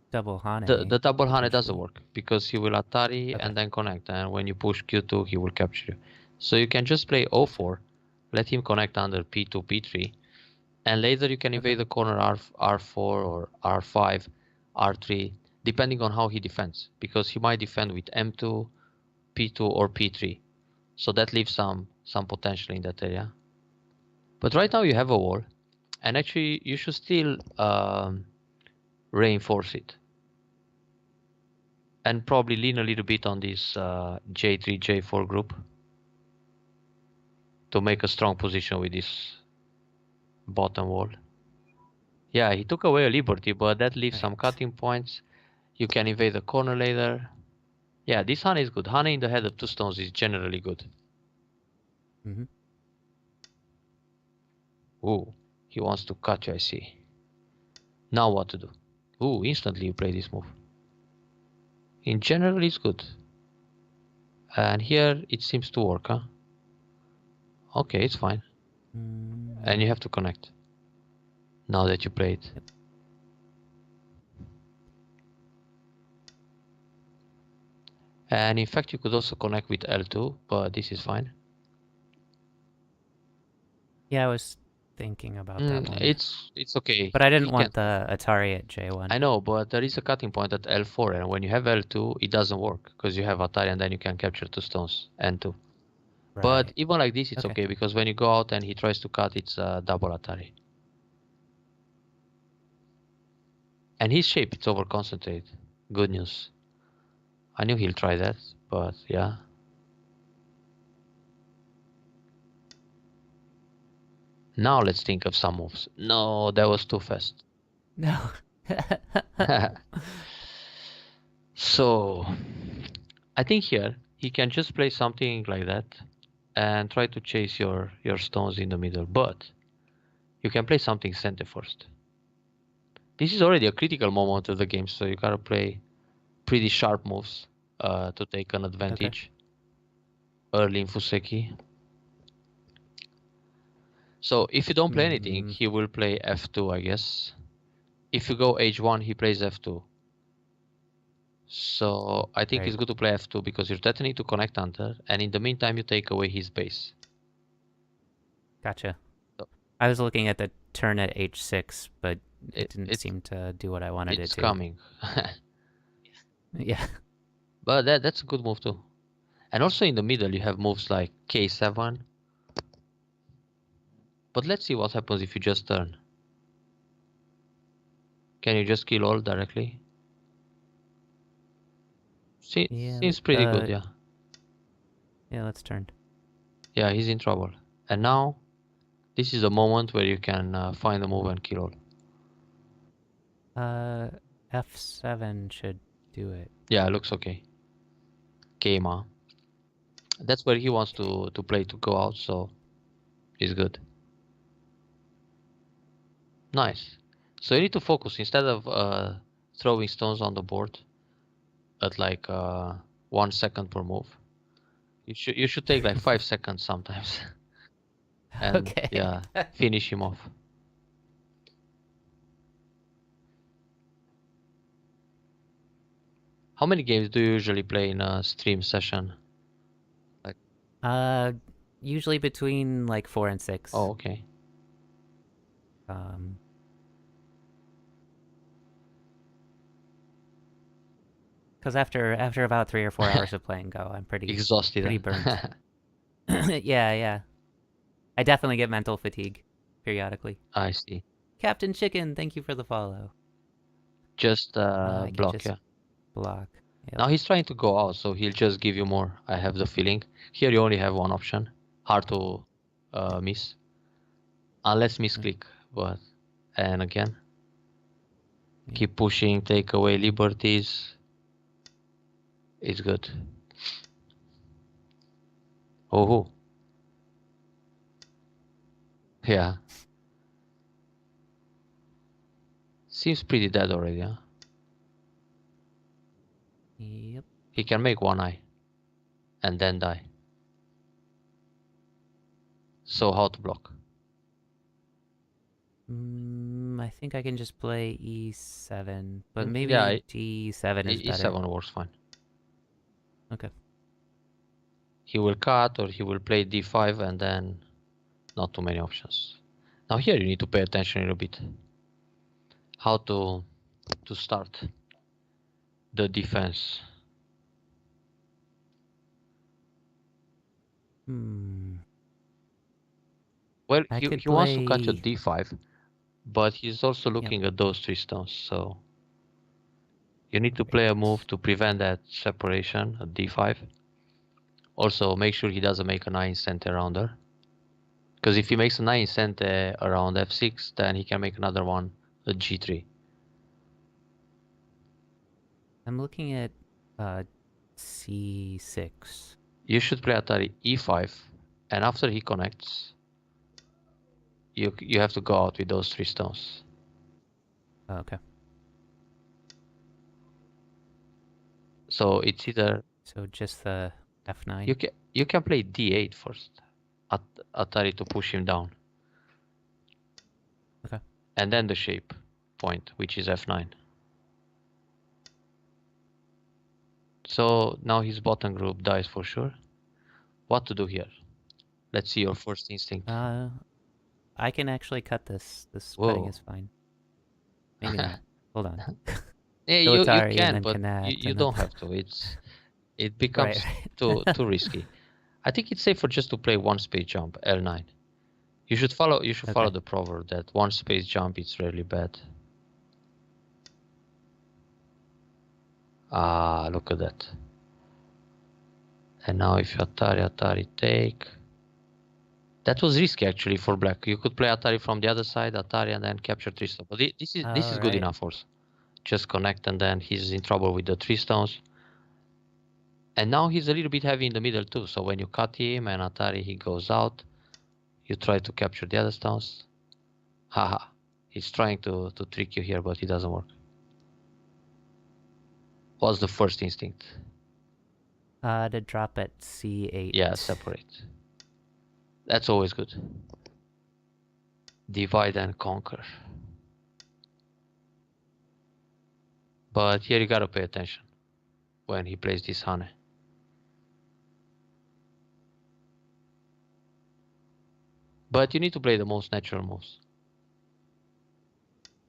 S2: double Hane.
S1: The double Hane doesn't work because he will Atari and then connect, and when you push Q2 he will capture you. So you can just play O4, let him connect under P2, P3, and later you can invade the corner R4 or R5, R3, depending on how he defends, because he might defend with M2, P2 or P3. So that leaves some potential in that area. But right now you have a wall, and actually you should still reinforce it. And probably lean a little bit on this J3, J4 group to make a strong position with this bottom wall. Yeah, he took away a liberty, but that leaves some
S2: Right.
S1: cutting points. You can invade the corner later. Yeah, this honey is good. Honey in the head of 2 stones is generally good.
S2: Mm-hmm.
S1: Ooh, he wants to cut you, I see. Now what to do? Ooh, instantly you play this move. In general, it's good. And here it seems to work, huh? Okay, it's fine.
S2: Mm-hmm.
S1: And you have to connect. Now that you play it.
S2: Yep.
S1: And in fact, you could also connect with L2, but this is fine.
S2: Yeah, I was thinking about that one.
S1: It's okay.
S2: But I didn't
S1: He can.
S2: want the Atari at J1.
S1: I know, but there is a cutting point at L4, and when you have L2, it doesn't work because you have Atari, and then you can capture 2 stones and 2. But
S2: Right.
S1: even like this, it's
S2: Okay.
S1: okay because when you go out and he tries to cut, it's a double Atari. And his shape, it's over concentrated. Good news. I knew he'll try that, but yeah. Now let's think of some moves. No, that was too fast.
S2: No.
S1: So, I think here he can just play something like that and try to chase your stones in the middle. But you can play something center first. This is already a critical moment of the game, so you gotta play pretty sharp moves to take an advantage early in Fuseki. So if you don't play anything, he will play F2, I guess. If you go H1, he plays F2. So I think
S2: Right.
S1: it's good to play F2 because you're threatening to connect Hunter, and in the meantime you take away his base.
S2: Gotcha.
S1: So
S2: I was looking at the turn at H6, but it didn't
S1: it's
S2: seem to do what I wanted it
S1: it's
S2: to.
S1: coming.
S2: Yeah.
S1: But that's a good move too. And also in the middle you have moves like K7. But let's see what happens if you just turn. Can you just kill all directly?
S2: Yeah.
S1: Seems pretty good, yeah.
S2: Yeah, let's turn.
S1: Yeah, he's in trouble. And now, this is the moment where you can find the move and kill all.
S2: F7 should do it.
S1: Yeah, looks okay. Keima. That's where he wants to play to go out, so it's good. Nice. So you need to focus instead of throwing stones on the board at like 1 second per move. You should take like 5 seconds sometimes. And
S2: Okay.
S1: yeah, finish him off. How many games do you usually play in a stream session?
S2: Usually between like 4 and 6.
S1: Oh, okay.
S2: Because after about 3 or 4 hours of playing Go, I'm
S1: Exhausted.
S2: pretty burnt. Yeah. I definitely get mental fatigue periodically.
S1: I see.
S2: Captain Chicken, thank you for the follow.
S1: Just
S2: I can
S1: block,
S2: just
S1: yeah.
S2: block. Yep.
S1: Now he's trying to go out, so he'll just give you more. I have the feeling. Here you only have one option. Hard to miss. Unless misclick, but... And again.
S2: Yeah.
S1: Keep pushing, take away liberties. It's good. Oh. Yeah. Seems pretty dead already, huh?
S2: Yep.
S1: He can make one eye. And then die. So how to block?
S2: I think I can just play E7, but maybe
S1: Yeah,
S2: D7 is better.
S1: E7 works fine.
S2: Okay.
S1: He will cut or he will play D5 and then not too many options. Now here you need to pay attention a little bit. How to start the defense. Well, he wants to cut your D5, but he's also looking at those 3 stones, so... You need to play a move to prevent that separation at d5. Also, make sure he doesn't make a 9 center rounder. Because if he makes a 9 center around f6, then he can make another one at g3.
S2: I'm looking at c6.
S1: You should play Atari e5, and after he connects, you have to go out with those 3 stones.
S2: Oh, okay.
S1: So it's either
S2: So just the f9.
S1: you can play d8 first, Atari to push him down.
S2: Okay.
S1: And then the shape point, which is f9. So now his bottom group dies for sure. What to do here? Let's see your first instinct.
S2: I can actually cut this. This
S1: Whoa.
S2: cutting is fine. Maybe not. Hold on.
S1: Yeah,
S2: Go
S1: you
S2: Atari and
S1: can,
S2: then
S1: but
S2: connect,
S1: you
S2: and
S1: don't
S2: then-
S1: have to. It becomes
S2: Right.
S1: too risky. I think it's safer just to play one space jump, L9. You should follow
S2: Okay.
S1: the proverb that one space jump is really bad. Ah, look at that. And now if you Atari take. That was risky actually for black. You could play Atari from the other side, Atari, and then capture 3 stones. But this is good
S2: right.
S1: enough also. Just connect, and then he's in trouble with the 3 stones. And now he's a little bit heavy in the middle too. So when you cut him and Atari he goes out, you try to capture the other stones. Haha. He's trying to trick you here, but it doesn't work. What's the first instinct?
S2: To drop at c8.
S1: Yeah, separate. That's always good. Divide and conquer. But here you gotta pay attention when he plays this Hane. But you need to play the most natural moves.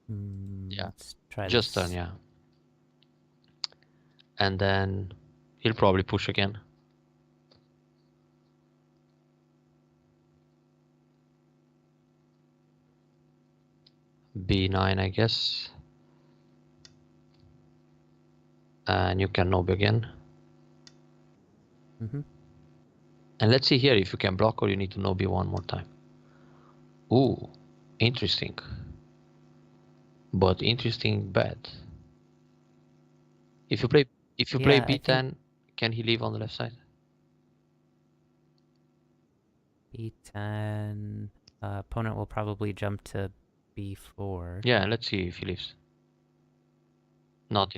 S1: Yeah.
S2: Let's try
S1: Just
S2: this.
S1: turn, yeah. And then he'll probably push again. B9, I guess. And you can nob again.
S2: Mm-hmm.
S1: And let's see here if you can block or you need to nob one more time. Ooh, interesting. But interesting bad. If you play B10, can he leave on the left side?
S2: B10. Opponent will probably jump to B4.
S1: Yeah, let's see if he leaves. Not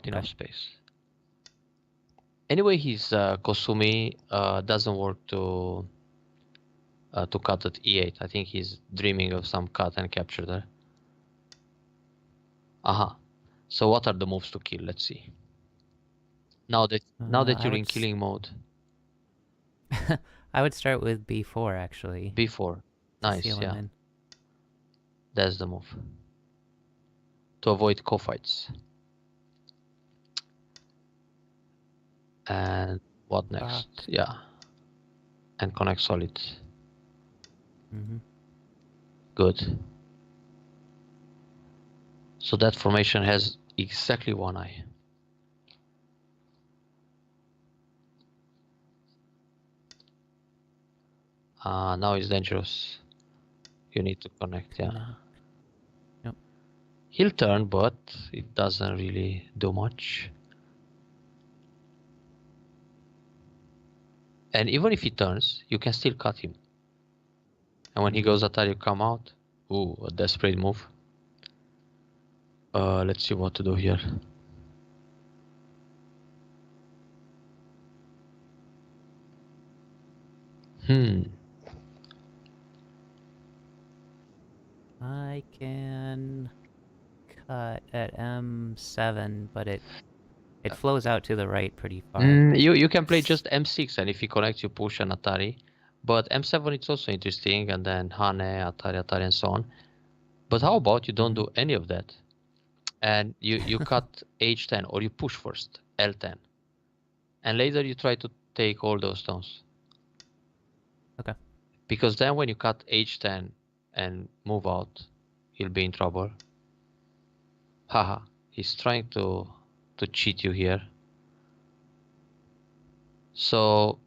S1: enough space. Anyway, his Kosumi doesn't work to cut at E8. I think he's dreaming of some cut and capture there. Aha. So what are the moves to kill? Let's see. Now that you're in killing mode.
S2: I would start with B4 actually.
S1: B4. Nice,
S2: seal
S1: yeah.
S2: him in.
S1: That's the move. To avoid co-fights. And what next? Yeah. And connect solid.
S2: Mm-hmm.
S1: Good. So that formation has exactly one eye. Now it's dangerous. You need to connect, yeah.
S2: Yep.
S1: He'll turn, but it doesn't really do much. And even if he turns, you can still cut him. And when he goes Atari, you come out. Ooh, a desperate move. Let's see what to do here.
S2: I can cut at M7, but it flows out to the right pretty far.
S1: You can play just M6, and if he connects, you push an Atari. But M7 it's also interesting, and then Hane, Atari, and so on. But how about you don't do any of that? And you cut H10, or you push first, L10. And later you try to take all those stones.
S2: Okay.
S1: Because then when you cut H10 and move out, you'll be in trouble. Haha, he's trying to to cheat you here. So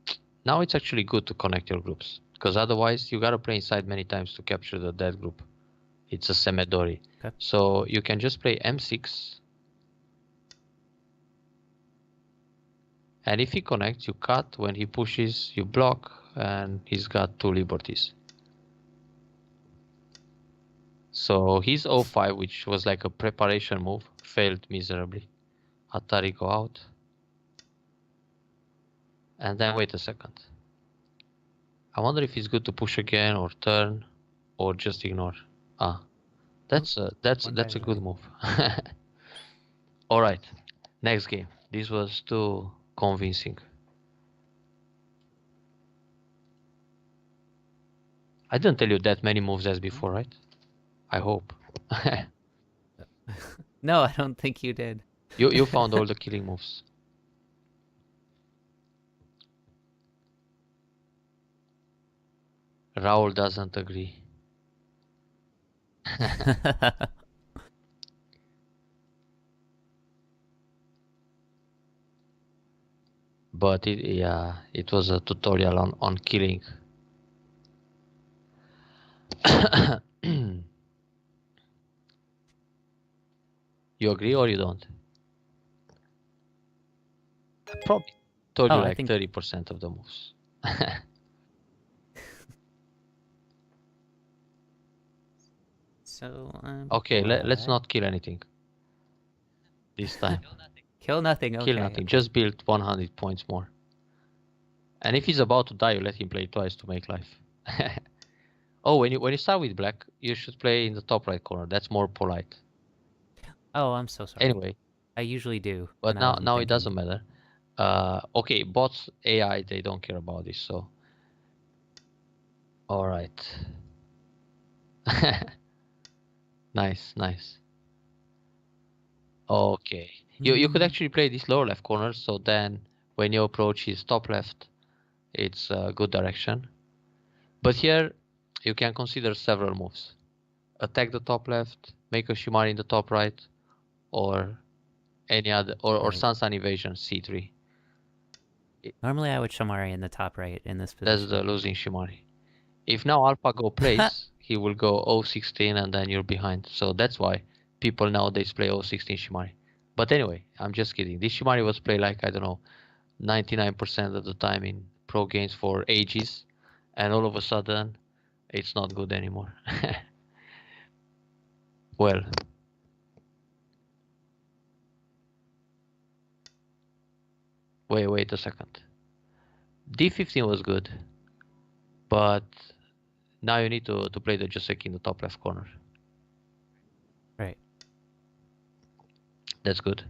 S1: now it's actually good to connect your groups, because otherwise you gotta play inside many times to capture the dead group. It's a semedori.
S2: Okay.
S1: So you can just play m6, and if he connects, you cut. When he pushes, you block, and he's got 2 liberties. So his o5, which was like a preparation move, failed miserably. Atari go out. And then wait a second. I wonder if it's good to push again or turn or just ignore. Ah, that's a good move. All right, next game. This was too convincing. I didn't tell you that many moves as before, right? I hope.
S2: No, I don't think you did.
S1: You found all the killing moves. Raul doesn't agree. But it was a tutorial on killing. You agree or you don't? I probably told you
S2: I
S1: like
S2: think
S1: 30% of the moves.
S2: so.
S1: Okay, let's not kill anything this time.
S2: Kill nothing. Okay.
S1: Kill nothing.
S2: Okay.
S1: Just build 100 points more. And if he's about to die, you let him play twice to make life. Oh, when you start with black, you should play in the top right corner. That's more polite.
S2: Oh, I'm so sorry.
S1: Anyway,
S2: I usually do.
S1: but now it doesn't matter. Okay, bots, AI, they don't care about this. So, all right. Nice. Okay, you could actually play this lower left corner. So then, when you approach his top left, it's a good direction. But here, you can consider several moves. Attack the top left, make a Shimari in the top right, or any other, or
S2: Right.
S1: Sansan evasion c3.
S2: Normally, I would Shamari in the top right in this
S1: That's
S2: position.
S1: the losing Shimari. If now AlphaGo plays, he will go O16 and then you're behind. So that's why people nowadays play O16 Shimari. But anyway, I'm just kidding. This Shimari was played like, I don't know, 99% of the time in pro games for ages. And all of a sudden, it's not good anymore. Well, wait a second. D15 was good, but now you need to play the Joseki in the top left corner.
S2: Right.
S1: That's good.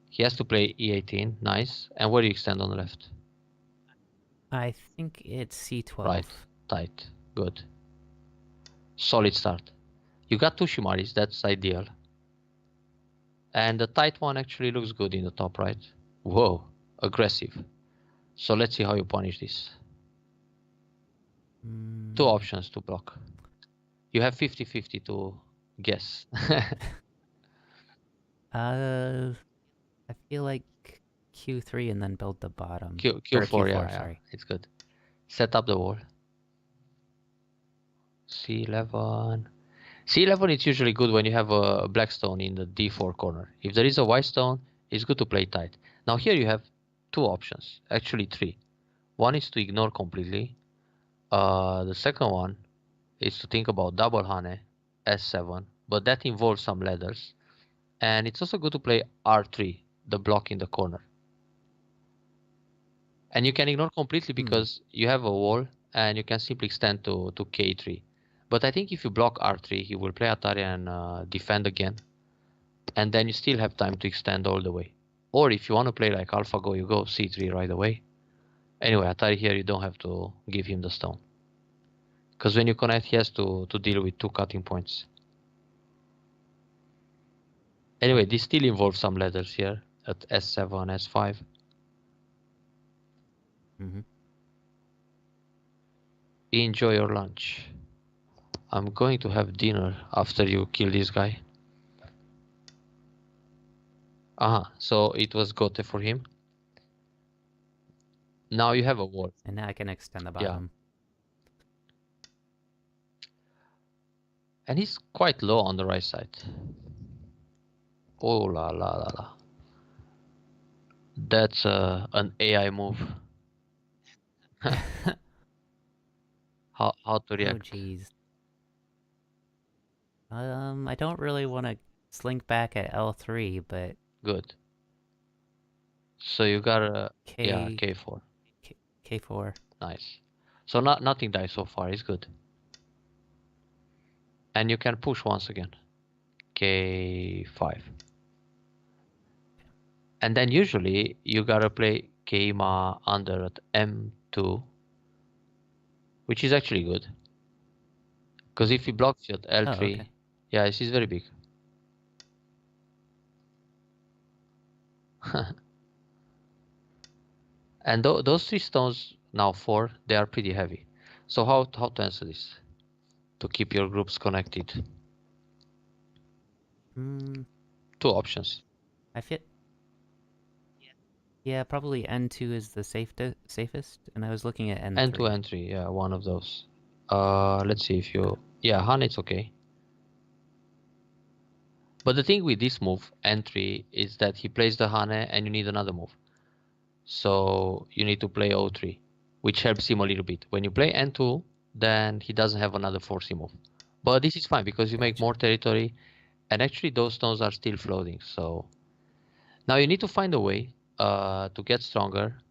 S1: He has to play E18, nice. And where do you extend on the left?
S2: I think it's C12.
S1: Right, tight, good. Solid start. You got 2 Shimaris, that's ideal. And the tight one actually looks good in the top right. Whoa, aggressive. So let's see how you punish this. 2 options to block. You have 50-50 to guess.
S2: I feel like Q3 and then build the bottom.
S1: Q4, yeah,
S2: sorry.
S1: it's good. Set up the wall. C11. C11 is usually good when you have a black stone in the D4 corner. If there is a white stone, it's good to play tight. Now here you have 2 options, actually 3. One is to ignore completely. The second one is to think about double Hane, S7, but that involves some ladders. And it's also good to play R3, the block in the corner. And you can ignore completely because you have a wall and you can simply extend to K3. But I think if you block R3, he will play Atari and defend again. And then you still have time to extend all the way. Or if you want to play like AlphaGo, you go C3 right away. Anyway, Atari here, you don't have to give him the stone. Because when you connect, he has to deal with 2 cutting points. Anyway, this still involves some ladders here at S7, S5. Enjoy your lunch. I'm going to have dinner after you kill this guy. So it was Gote for him. Now you have a wall.
S2: And now I can extend the
S1: Yeah.
S2: bottom.
S1: And he's quite low on the right side. Oh la la la la. That's an AI move. How to
S2: Oh,
S1: react?
S2: jeez. I don't really want to slink back at L3, but
S1: Good. So you got a
S2: K
S1: K4.
S2: K4.
S1: Nice. So nothing dies so far. It's good. And you can push once again. K5. And then usually you gotta play Keima under at M2, which is actually good. Because if he blocks you at L3,
S2: Oh, okay.
S1: yeah, this is very big. And those 3 stones, now 4, they are pretty heavy. So how to answer this? To keep your groups connected?
S2: Hmm.
S1: 2 options.
S2: I feel. Yeah, probably N2 is the safest, and I was looking at N3.
S1: N2, N3, yeah, one of those. Let's see if you... Yeah, Han, it's okay. But the thing with this move, N3, is that he plays the Hane and you need another move. So you need to play O3, which helps him a little bit. When you play N2, then he doesn't have another 4C move. But this is fine because you make
S2: Gotcha.
S1: more territory, and actually those stones are still floating. So now you need to find a way to get stronger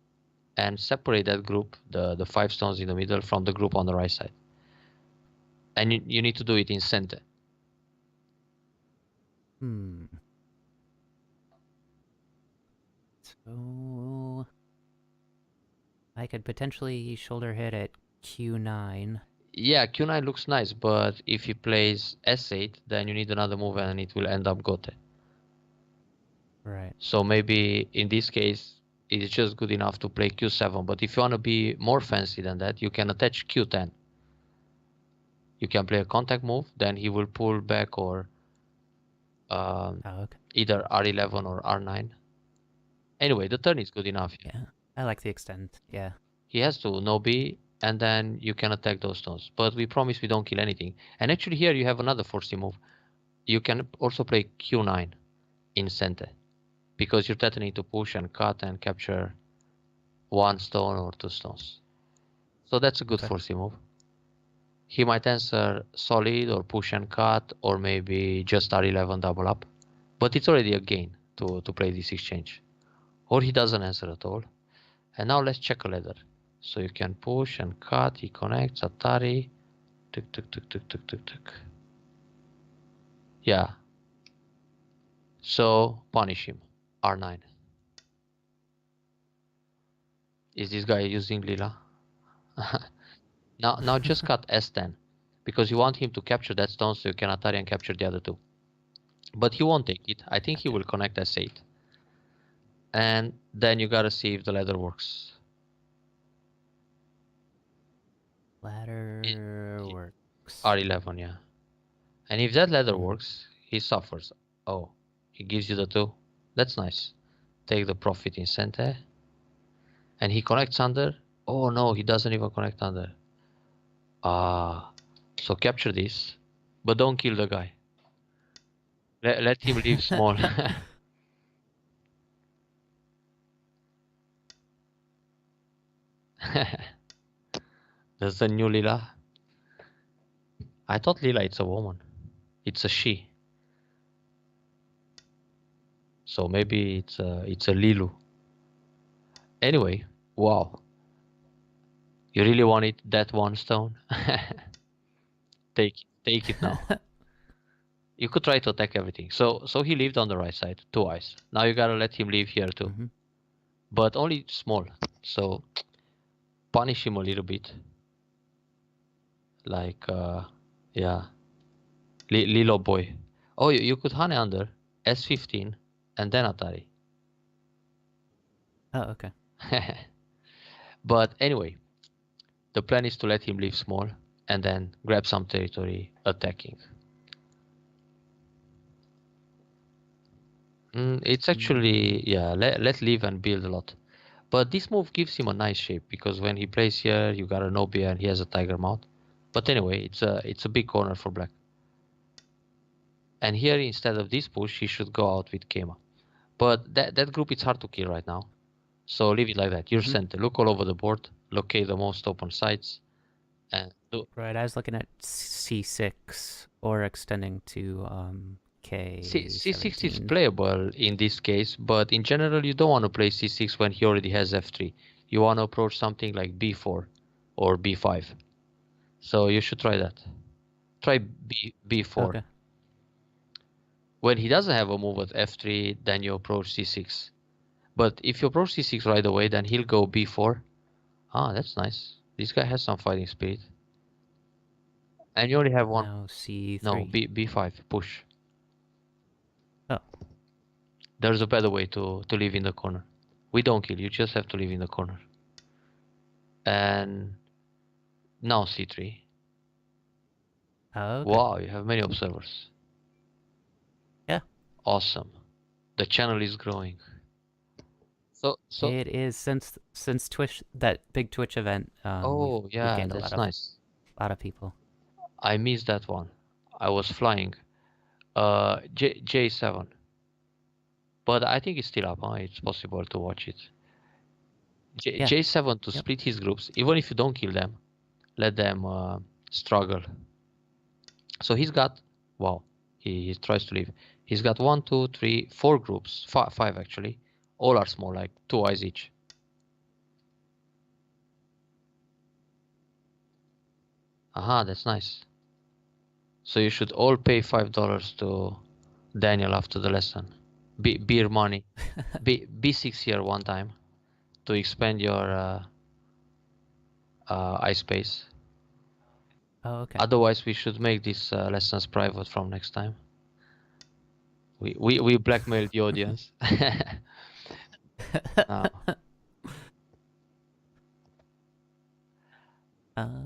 S1: and separate that group, the 5 stones in the middle, from the group on the right side. And you need to do it in center.
S2: So I could potentially shoulder hit at Q9.
S1: Yeah, Q9 looks nice, but if he plays S8, then you need another move and it will end up Gote.
S2: Right.
S1: So maybe in this case, it's just good enough to play Q7. But if you want to be more fancy than that, you can attach Q10. You can play a contact move, then he will pull back or
S2: Okay.
S1: either R11 or R9. Anyway, the turn is good enough.
S2: Yeah. I like the extend. Yeah.
S1: He has to no B, and then you can attack those stones. But we promise we don't kill anything. And actually here you have another 4C move. You can also play Q9 in center, because you're threatening to push and cut and capture 1 stone or 2 stones. So that's a good
S2: Okay.
S1: 4C move. He might answer solid or push and cut, or maybe just R11 double up. But it's already a gain to play this exchange. Or he doesn't answer at all. And now let's check a ladder. So you can push and cut, he connects, Atari. Tuk, tuk, tuk, tuk, tuk, tuk, tuk. Yeah. So punish him. R9. Is this guy using Lila? Now just cut S10. Because you want him to capture that stone so you can Atari and capture the other 2. But he won't take it. I think he will connect S8. And then you gotta see if the ladder works.
S2: Ladder works.
S1: R11, yeah. And if that ladder works, he suffers. Oh, he gives you the 2. That's nice. Take the profit in center. And he connects under. Oh no, he doesn't even connect under. So capture this. But don't kill the guy. Let him live small. That's the new Lila. I thought Lila it's a woman. It's a she. So maybe it's a Lilu. Anyway, wow. You really wanted that 1 stone? Take it now. You could try to attack everything. So he lived on the right side, 2 eyes. Now you gotta let him live here too. But only small. So punish him a little bit. Like, yeah. Lilo boy. Oh, you could Hane under S15 and then Atari.
S2: Oh, okay.
S1: But anyway, the plan is to let him live small. and then grab some territory attacking. It's actually, yeah, let live and build a lot. But this move gives him a nice shape because when he plays here, you got a Nobia and he has a Tiger Mount. But anyway, it's a big corner for black. And here, instead of this push, he should go out with Kema. But that group, it's hard to kill right now. So leave it like that. Your center. Look all over the board. Locate the most open sides. And do.
S2: Right, I was looking at C6 or extending to
S1: C6 is
S2: K17.
S1: playable in this case, but in general, you don't want to play C6 when he already has F3. You want to approach something like B4 or B5. So you should try that. Try B4.
S2: Okay.
S1: When he doesn't have a move at F3, then you approach C6. But if you approach C6 right away, then he'll go B4. Ah, that's nice. This guy has some fighting spirit. And you only have one.
S2: Now C3.
S1: No, B5. Push.
S2: Oh.
S1: There's a better way to live in the corner. We don't kill. You just have to live in the corner. And now C3.
S2: Okay.
S1: Wow, you have many observers.
S2: Yeah.
S1: Awesome. The channel is growing. So
S2: it is since Twitch, that big Twitch event.
S1: Oh yeah,
S2: gained
S1: that's
S2: nice. A lot of people.
S1: I missed that one. I was flying. J7. But I think it's still up. Huh? It's possible to watch it.
S2: Yeah.
S1: J7 to split his groups. Even if you don't kill them, let them struggle. So he's got, wow, he tries to leave. He's got 1, 2, 3, 4 groups, 5 actually. All are small, like 2 eyes each. Aha, that's nice. So you should all pay $5 to Daniel after the lesson. Beer money. B6 here one time to expand your eye space.
S2: Oh, okay.
S1: Otherwise, we should make these lessons private from next time. We blackmail the audience.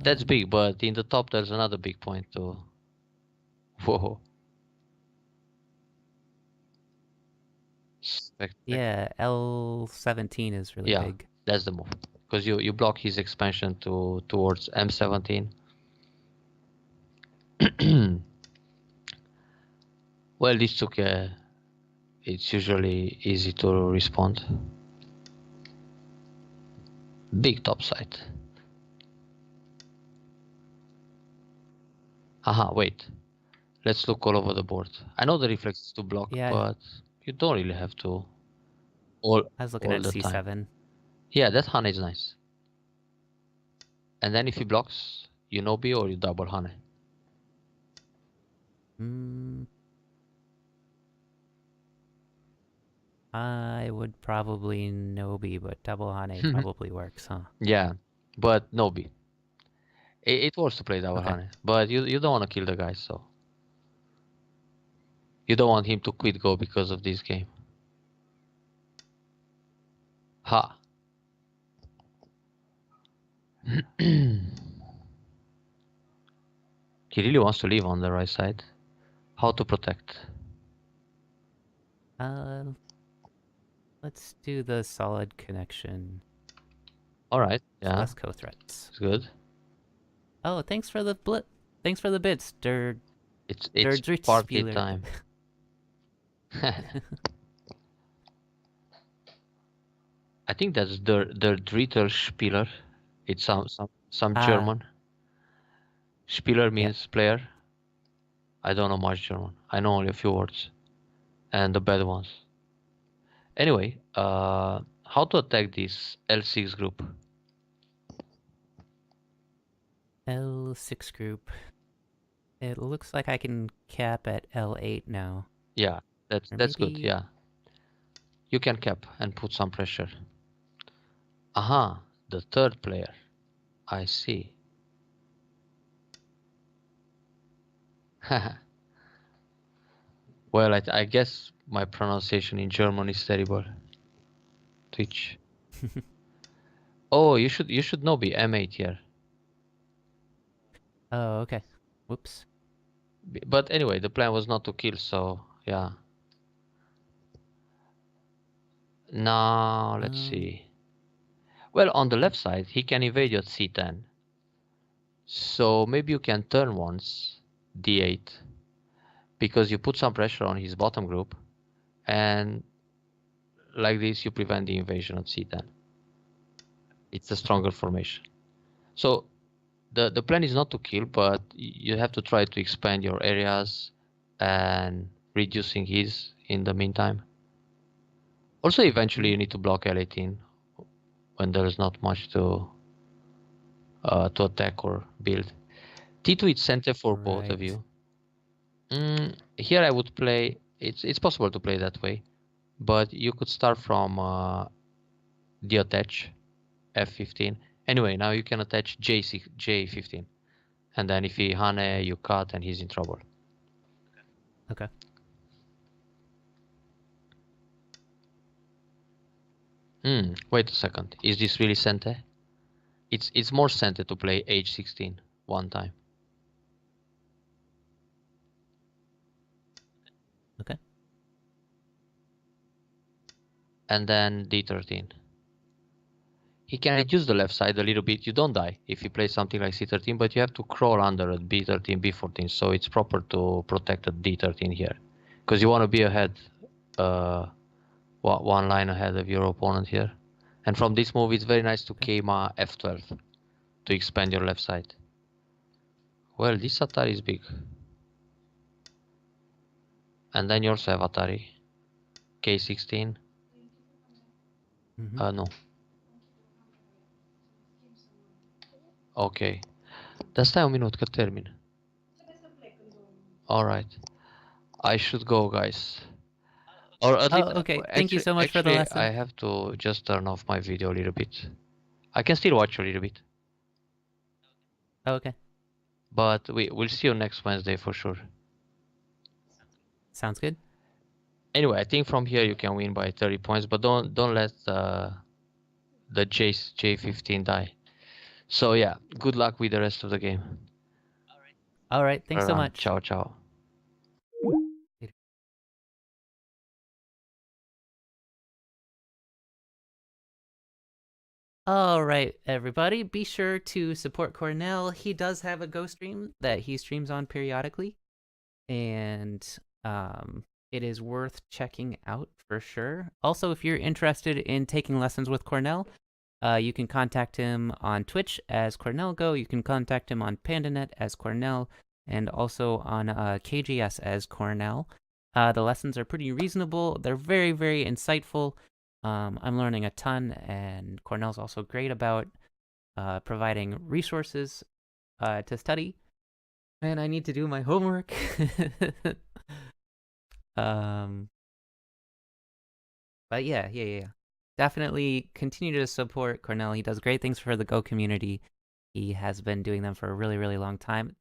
S1: That's big, but in the top there's another big point too. Whoa.
S2: Yeah, L17 is really big.
S1: That's the move. Because you block his expansion towards M17. Well, this took it's usually easy to respond. Big top side. Aha, wait. Let's look all over the board. I know the reflex is to block, but you don't really have to. I
S2: was looking at C7.
S1: Time. Yeah, that Hane is nice. And then if he blocks, you Nobi or you double Hane.
S2: I would probably Nobi, but double Hane probably works, huh?
S1: Yeah, but Nobi. It works to play double Hane, but you don't want to kill the guy, so. You don't want him to quit Go because of this game. Ha. He really wants to live on the right side. How to protect?
S2: Let's do the solid connection.
S1: Alright, yeah.
S2: Less co-threats.
S1: It's good.
S2: Oh, thanks for the Thanks for the bits,
S1: It's party time. I think that's the Drittelspieler. It's some German. Spieler means player. I don't know much German. I know only a few words. And the bad ones. Anyway, how to attack this L6 group?
S2: L6 group. It looks like I can cap at L8 now.
S1: Yeah, that's good, yeah. You can cap and put some pressure. Aha, the third player. I see. Well, I guess my pronunciation in German is terrible. Twitch. Oh, you should know be M8 here.
S2: Oh, okay. Whoops.
S1: But anyway, the plan was not to kill, so yeah. Now let's see. Well, on the left side, he can invade your c10. So maybe you can turn once d8 because you put some pressure on his bottom group, and like this you prevent the invasion of c10. It's a stronger formation. So the plan is not to kill, but you have to try to expand your areas and reducing his in the meantime. Also, eventually you need to block L18 when there is not much to attack or build. T2 is center for both of you. Here I would play. It's possible to play that way, but you could start from the attach F15. Anyway, now you can attach J6, J15, and then if he hane, you cut, and he's in trouble.
S2: Okay.
S1: Wait a second. Is this really Sente? It's more Sente to play H16 one time.
S2: Okay.
S1: And then D13. He can reduce the left side a little bit. You don't die if you play something like C13, but you have to crawl under at B13, B14. So it's proper to protect at D13 here, because you want to be ahead, one line ahead of your opponent here. And from this move, it's very nice to Keima F12 to expand your left side. Well, this Atari is big. And then you also have Atari. K16. No. Ok. Dar stai un minut că termin. Alright. I should go, guys. Or at least,
S2: okay. Thank you so much for the lesson.
S1: I have to just turn off my video a little bit. I can still watch a little bit.
S2: Okay.
S1: But we'll see you next Wednesday for sure.
S2: Sounds good.
S1: Anyway, I think from here you can win by 30 points, but don't let the J15 die. So yeah, good luck with the rest of the game.
S2: All right. Thanks so much.
S1: Ciao, ciao.
S2: All right, everybody. Be sure to support Cornel. He does have a Go stream that he streams on periodically, and it is worth checking out for sure. Also, if you're interested in taking lessons with Cornel, you can contact him on Twitch as Cornel Go. You can contact him on PandaNet as Cornel, and also on KGS as Cornel. The lessons are pretty reasonable. They're very, very insightful. I'm learning a ton, and Cornel's also great about providing resources to study. And I need to do my homework. But yeah. Definitely continue to support Cornel. He does great things for the Go community. He has been doing them for a really, really long time.